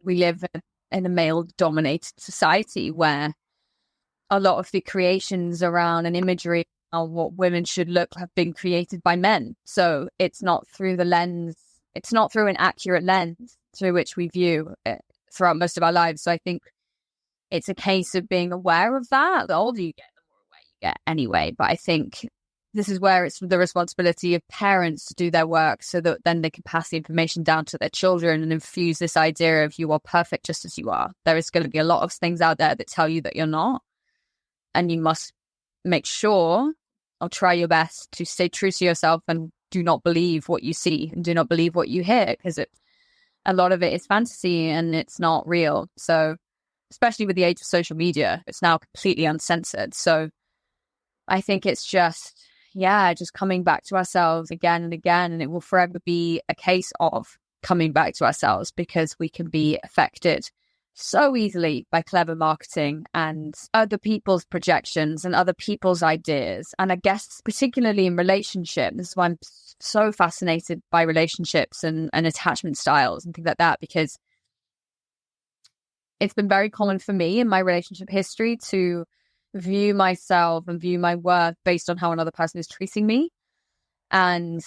we live in a male-dominated society where a lot of the creations around an imagery on what women should look have been created by men. So it's not through the lens, it's not through an accurate lens through which we view it throughout most of our lives. So I think it's a case of being aware of that. The older you get, the more aware you get anyway. But I think this is where it's the responsibility of parents to do their work so that then they can pass the information down to their children and infuse this idea of you are perfect just as you are. There is going to be a lot of things out there that tell you that you're not. And you must make sure or try your best to stay true to yourself and do not believe what you see and do not believe what you hear, because a lot of it is fantasy and it's not real. So especially with the age of social media, it's now completely uncensored. So I think it's just coming back to ourselves again and again. And it will forever be a case of coming back to ourselves, because we can be affected so easily by clever marketing and other people's projections and other people's ideas. And I guess particularly in relationships, this is why I'm so fascinated by relationships and attachment styles and things like that, because it's been very common for me in my relationship history to view myself and view my worth based on how another person is treating me. And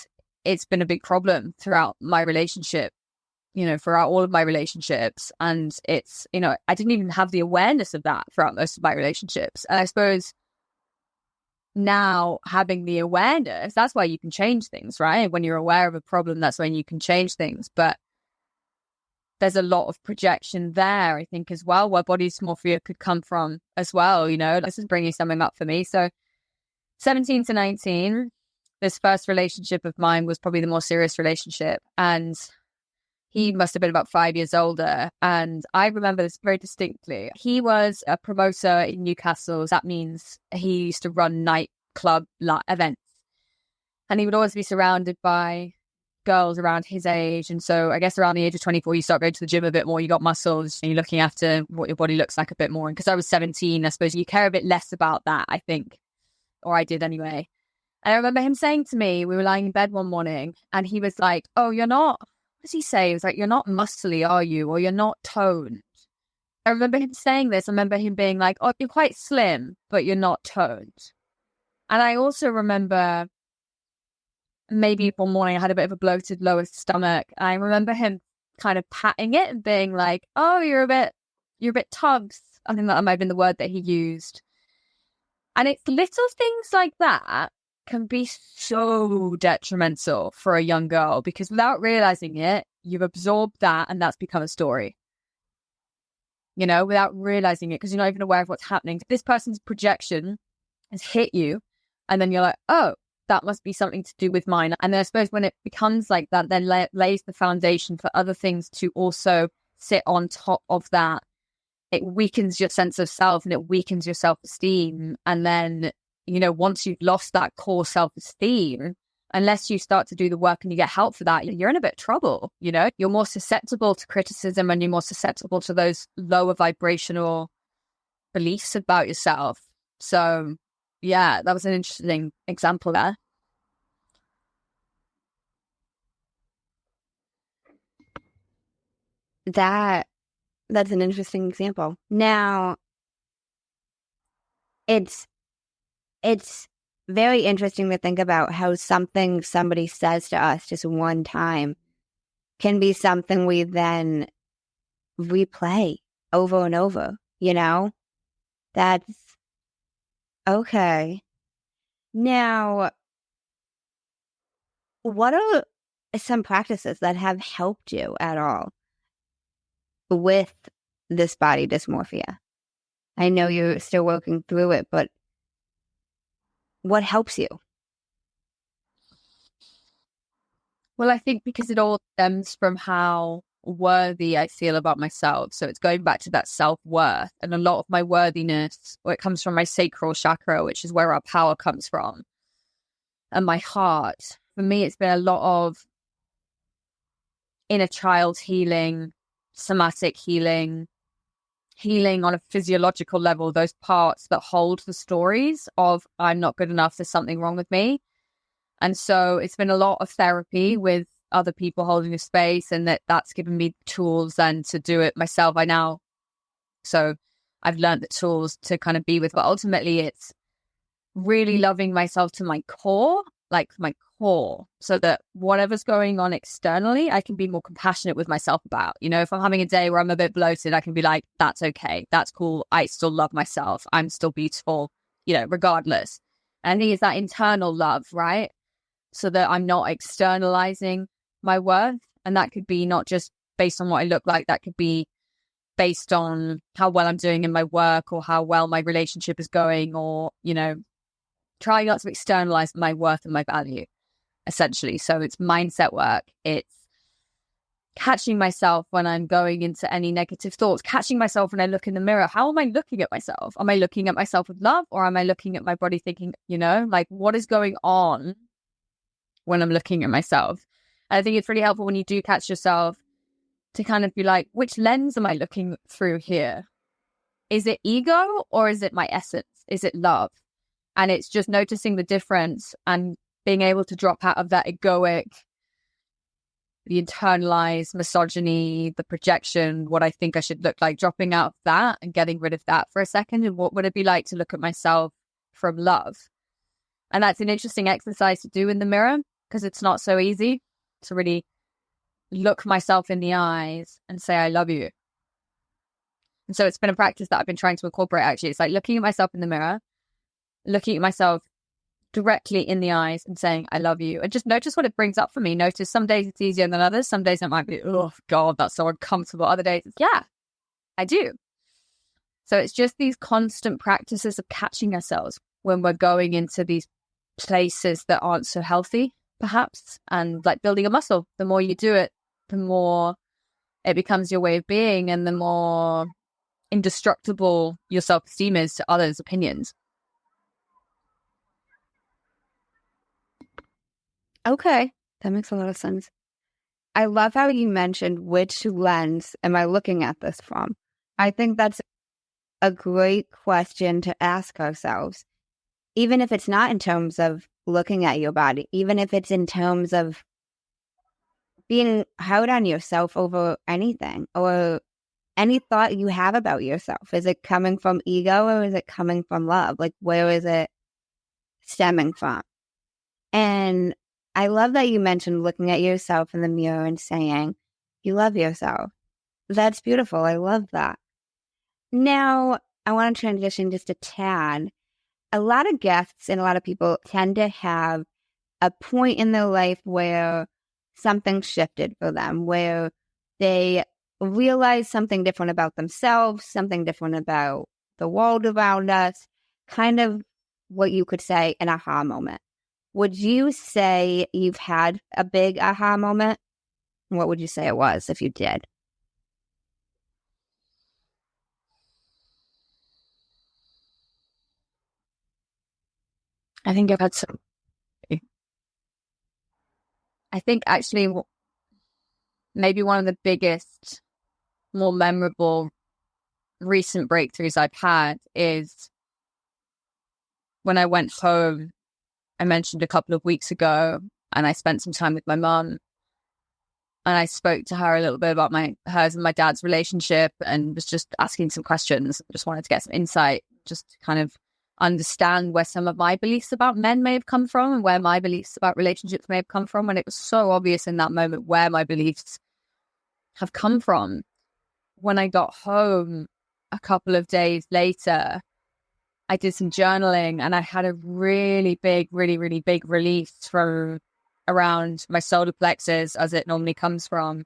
it's been a big problem throughout my relationship, throughout all of my relationships. And it's, I didn't even have the awareness of that throughout most of my relationships. And I suppose now having the awareness, that's why you can change things, right? When you're aware of a problem, that's when you can change things. But there's a lot of projection there, I think, as well, where body dysmorphia could come from as well. This is bringing something up for me. So 17 to 19, this first relationship of mine was probably the more serious relationship. And he must have been about 5 years older. And I remember this very distinctly. He was a promoter in Newcastle. That means he used to run nightclub events. And he would always be surrounded by girls around his age. And so I guess around the age of 24, you start going to the gym a bit more, you got muscles, and you're looking after what your body looks like a bit more. And because I was 17, I suppose you care a bit less about that, I think. Or I did anyway. And I remember him saying to me, we were lying in bed one morning, and he was like, oh, you're not, what does he say? He was like, you're not muscly, are you? Or you're not toned. I remember him saying this. I remember him being like, oh, you're quite slim, but you're not toned. And I also remember maybe one morning I had a bit of a bloated lower stomach. I remember him kind of patting it and being like, oh, you're a bit tugs. I think that might have been the word that he used. And it's little things like that can be so detrimental for a young girl, because without realizing it, you've absorbed that and that's become a story. Without realizing it, because you're not even aware of what's happening. This person's projection has hit you, and then you're like, oh, that must be something to do with mine. And then I suppose when it becomes like that, then lays the foundation for other things to also sit on top of that. It weakens your sense of self and it weakens your self-esteem. And then, once you've lost that core self-esteem, unless you start to do the work and you get help for that, you're in a bit of trouble. You're more susceptible to criticism and you're more susceptible to those lower vibrational beliefs about yourself. So yeah, that was an interesting example there. That's an interesting example. Now, it's very interesting to think about how something somebody says to us just one time can be something we then replay over and over, That's okay. Now, what are some practices that have helped you at all with this body dysmorphia? I know you're still working through it, but what helps you? Well, I think because it all stems from how worthy I feel about myself. So it's going back to that self-worth, and a lot of my worthiness, it comes from my sacral chakra, which is where our power comes from, and my heart. For me, it's been a lot of inner child healing, somatic healing on a physiological level, those parts that hold the stories of I'm not good enough, there's something wrong with me. And so it's been a lot of therapy with other people holding a space, and that's given me tools then to do it myself. So I've learned the tools to kind of be with, but ultimately it's really loving myself to my core, so that whatever's going on externally, I can be more compassionate with myself about. If I'm having a day where I'm a bit bloated, I can be like, that's okay, that's cool, I still love myself, I'm still beautiful, regardless. And I think it's that internal love, right? So that I'm not externalizing my worth. And that could be not just based on what I look like, that could be based on how well I'm doing in my work or how well my relationship is going, or, you know, trying not to externalize my worth and my value, essentially. So it's mindset work. It's catching myself when I'm going into any negative thoughts, catching myself when I look in the mirror. How am I looking at myself? Am I looking at myself with love, or am I looking at my body thinking, you know, like, what is going on when I'm looking at myself? And I think it's really helpful when you do catch yourself to kind of be like, which lens am I looking through here? Is it ego or is it my essence? Is it love? And it's just noticing the difference and being able to drop out of that egoic, the internalized misogyny, the projection, what I think I should look like, dropping out of that and getting rid of that for a second. And what would it be like to look at myself from love? And that's an interesting exercise to do in the mirror, because it's not so easy to really look myself in the eyes and say, I love you. And so it's been a practice that I've been trying to incorporate, actually. It's like looking at myself in the mirror, looking at myself directly in the eyes and saying, I love you. And just notice what it brings up for me. Notice some days it's easier than others. Some days it might be, oh God, that's so uncomfortable. Other days it's, yeah, I do. So it's just these constant practices of catching ourselves when we're going into these places that aren't so healthy, perhaps, and like building a muscle. The more you do it, the more it becomes your way of being, and the more indestructible your self-esteem is to others' opinions. Okay, that makes a lot of sense. I love how you mentioned which lens am I looking at this from. I think that's a great question to ask ourselves, even if it's not in terms of looking at your body, even if it's in terms of being hard on yourself over anything or any thought you have about yourself. Is it coming from ego or is it coming from love? Like, where is it stemming from? And I love that you mentioned looking at yourself in the mirror and saying, you love yourself. That's beautiful. I love that. Now, I want to transition just a tad. A lot of guests and a lot of people tend to have a point in their life where something shifted for them, where they realize something different about themselves, something different about the world around us, kind of what you could say an aha moment. Would you say you've had a big aha moment? What would you say it was if you did? I think I've had some. I think actually maybe one of the biggest, more memorable recent breakthroughs I've had is when I went home. I mentioned a couple of weeks ago, and I spent some time with my mum, and I spoke to her a little bit about hers and my dad's relationship, and was just asking some questions. Just wanted to get some insight, just to kind of understand where some of my beliefs about men may have come from and where my beliefs about relationships may have come from. And it was so obvious in that moment where my beliefs have come from. When I got home a couple of days later, I did some journaling, and I had a really big, really, really big release from around my solar plexus, as it normally comes from.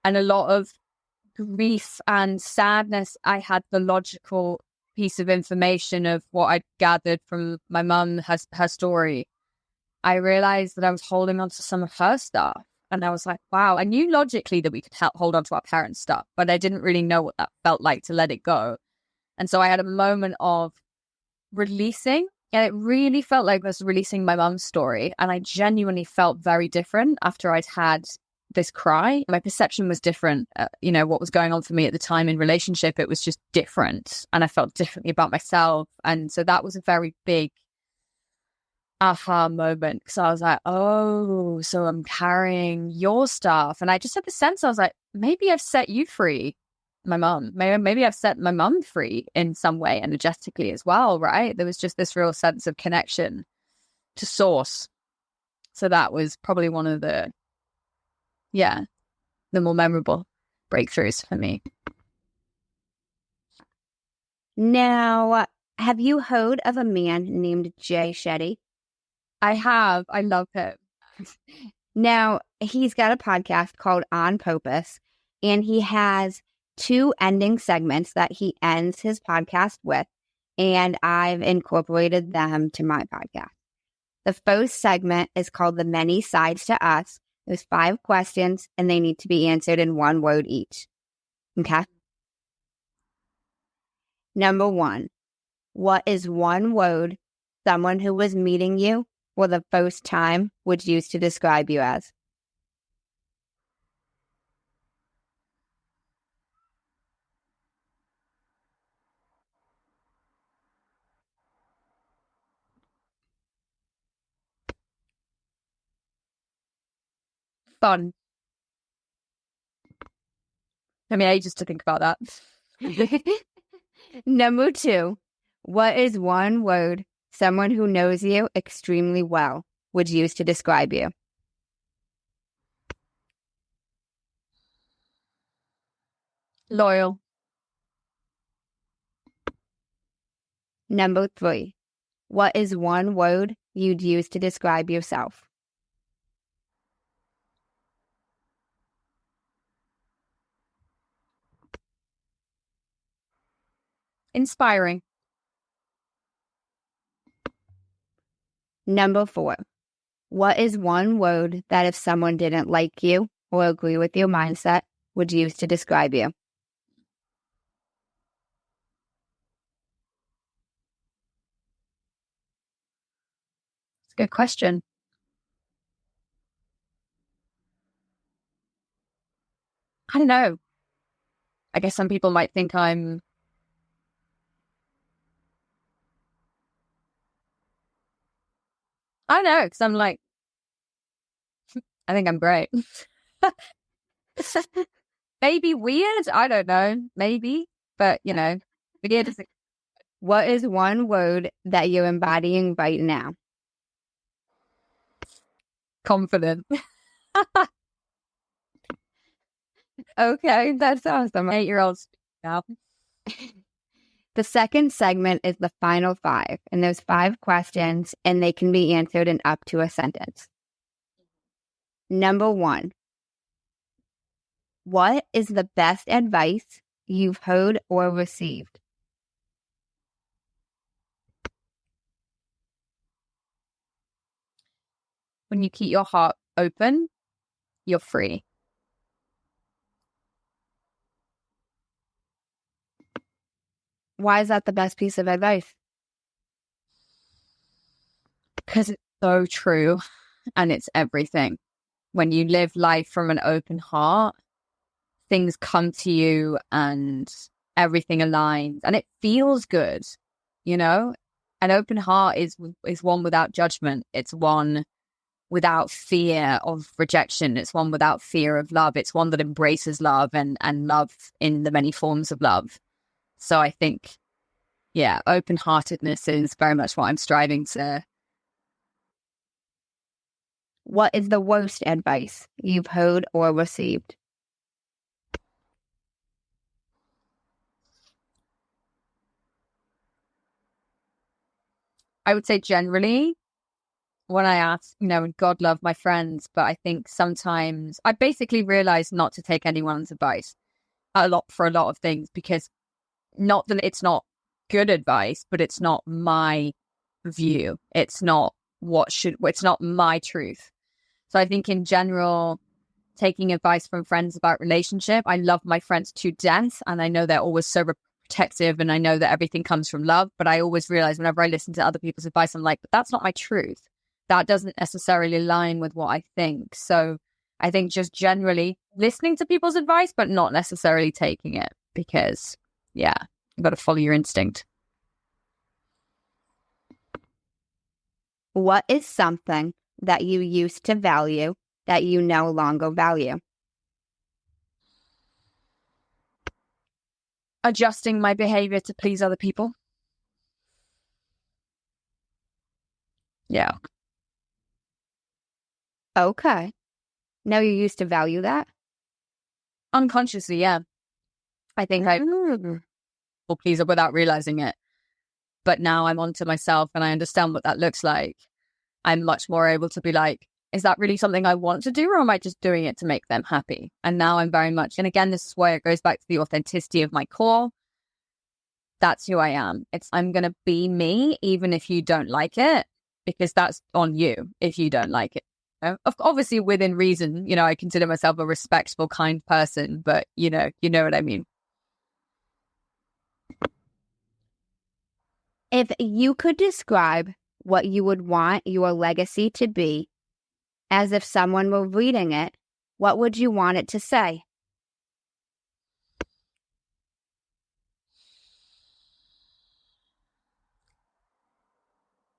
And a lot of grief and sadness. I had the logical piece of information of what I'd gathered from my mum, her story. I realized that I was holding on to some of her stuff. And I was like, wow, I knew logically that we could hold on to our parents' stuff, but I didn't really know what that felt like to let it go. And so I had a moment of releasing, and it really felt like I was releasing my mum's story. And I genuinely felt very different after I'd had this cry. My perception was different. What was going on for me at the time in relationship, it was just different. And I felt differently about myself. And so that was a very big aha moment, because I was like, oh, so I'm carrying your stuff. And I just had the sense, I was like, maybe I've set you free, my mum. Maybe I've set my mum free in some way energetically as well, right? There was just this real sense of connection to source. So that was probably one of the more memorable breakthroughs for me. Now, Have you heard of a man named Jay Shetty? I have. I love him. Now, he's got a podcast called On Purpose, and he has two ending segments that he ends his podcast with, and I've incorporated them to my podcast. The first segment is called The Many Sides to Us. There's 5 questions, and they need to be answered in 1 word each. Okay? Number 1. What is 1 word someone who was meeting you for the first time would use to describe you as? Fun. Took me ages to think about that. Number 2. What is 1 word someone who knows you extremely well would use to describe you? Loyal. Number 3. What is 1 word you'd use to describe yourself? Inspiring. Number 4. What is 1 word that if someone didn't like you or agree with your mindset would use to describe you? It's a good question. I don't know. I guess some people might think I'm... I don't know, because I'm like... I think I'm great. Maybe weird? I don't know. Maybe. But, weird is... What is 1 word that you're embodying right now? Confident. Okay, that's awesome. 8-year-olds now. The second segment is the final 5, and there's 5 questions, and they can be answered in up to a sentence. Number 1. What is the best advice you've heard or received? When you keep your heart open, you're free. Why is that the best piece of advice? Because it's so true and it's everything. When you live life from an open heart, things come to you and everything aligns and it feels good, An open heart is one without judgment. It's one without fear of rejection. It's one without fear of love. It's one that embraces love and love in the many forms of love. So I think, open-heartedness is very much what I'm striving to. What is the worst advice you've heard or received? I would say generally, when I ask, God love my friends, but I think sometimes I basically realized not to take anyone's advice for a lot of things, because not that it's not good advice, but it's not my view. It's not it's not my truth. So I think in general, taking advice from friends about relationship, I love my friends to death. And I know they're always so protective and I know that everything comes from love. But I always realize whenever I listen to other people's advice, I'm like, but that's not my truth. That doesn't necessarily align with what I think. So I think just generally listening to people's advice, but not necessarily taking it, because you've got to follow your instinct. What is something that you used to value that you no longer value? Adjusting my behavior to please other people. Yeah. Okay. Now you used to value that? Unconsciously, yeah. I think I people pleaser without realizing it. but now I'm onto myself and I understand what that looks like, I'm much more able to be like, is that really something I want to do, or am I just doing it to make them happy? And now I'm very much, and again, this is where it goes back to the authenticity of my core. That's who I am. I'm going to be me, even if you don't like it, because that's on you if you don't like it. Obviously within reason, I consider myself a respectful, kind person, but you know what I mean. If you could describe what you would want your legacy to be, as if someone were reading it, what would you want it to say?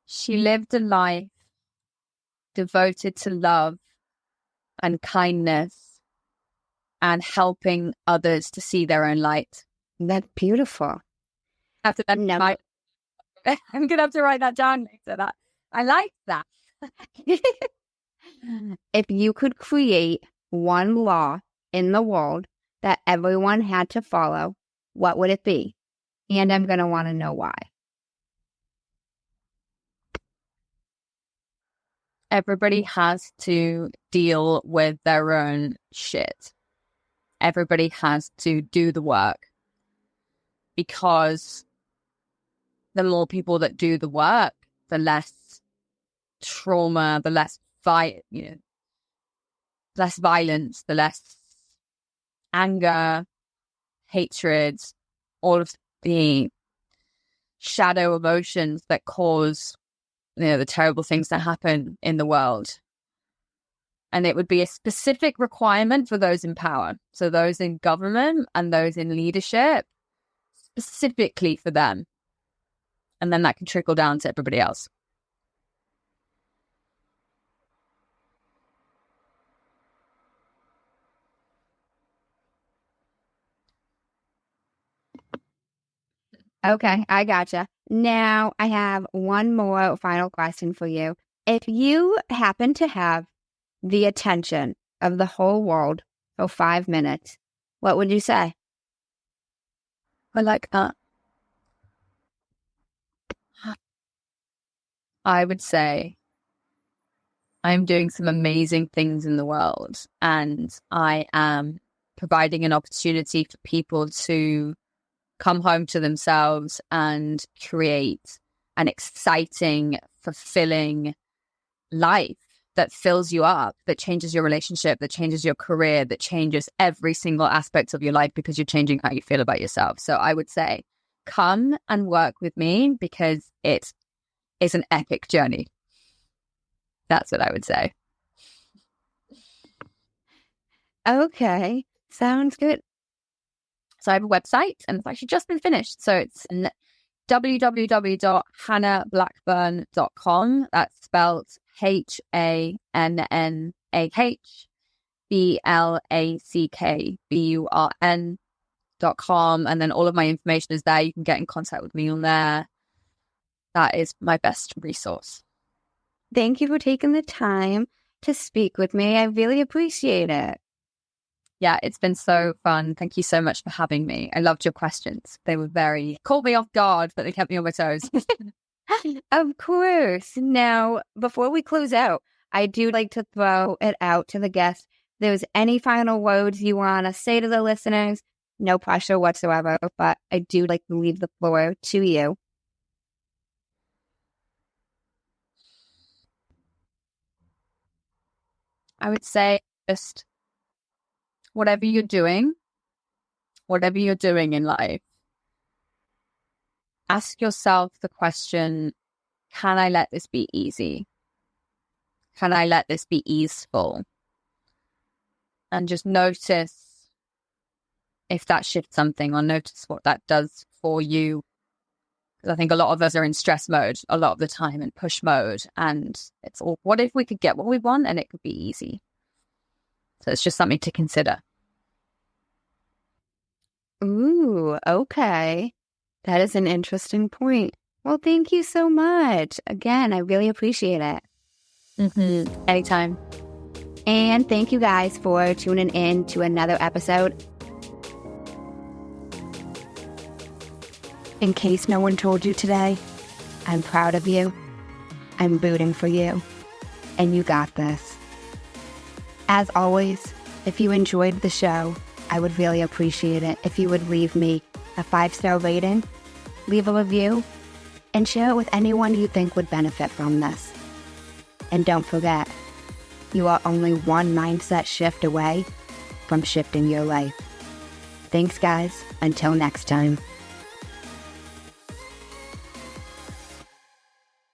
She lived a life devoted to love and kindness and helping others to see their own light. That's beautiful. I'm going to have to write that down later. I like that. If you could create one law in the world that everyone had to follow, what would it be? And I'm going to want to know why. Everybody has to deal with their own shit. Everybody has to do the work, because the more people that do the work, the less trauma, the less less violence, the less anger, hatred, all of the shadow emotions that cause the terrible things that happen in the world. And it would be a specific requirement for those in power. So those in government and those in leadership, specifically for them. And then that can trickle down to everybody else. Okay, I gotcha. Now I have one more final question for you. If you happen to have the attention of the whole world for 5 minutes, what would you say? I like that. I would say I'm doing some amazing things in the world, and I am providing an opportunity for people to come home to themselves and create an exciting, fulfilling life that fills you up, that changes your relationship, that changes your career, that changes every single aspect of your life, because you're changing how you feel about yourself. So I would say, come and work with me, because it is an epic journey. That's what I would say. Okay, sounds good. So I have a website, and it's actually just been finished. So it's www.hannahblackburn.com. That's spelled HANNAHBLACKBURN.com. And then all of my information is there. You can get in contact with me on there. That is my best resource. Thank you for taking the time to speak with me. I really appreciate it. Yeah, it's been so fun. Thank you so much for having me. I loved your questions. They were caught me off guard, but they kept me on my toes. Of course. Now, before we close out, I do like to throw it out to the guests. If there's any final words you want to say to the listeners, no pressure whatsoever, but I do like to leave the floor to you. I would say just whatever you're doing in life, ask yourself the question, can I let this be easy? Can I let this be easeful? And just notice if that shifts something, or notice what that does for you. Because I think a lot of us are in stress mode a lot of the time, and push mode. And it's all, what if we could get what we want and it could be easy? So it's just something to consider. Ooh, okay. That is an interesting point. Well, thank you so much. Again, I really appreciate it. Anytime. And thank you guys for tuning in to another episode. In case no one told you today, I'm proud of you. I'm rooting for you. And you got this. As always, if you enjoyed the show, I would really appreciate it if you would leave me a 5-star rating, leave a review, and share it with anyone you think would benefit from this. And don't forget, you are only one mindset shift away from shifting your life. Thanks, guys. Until next time.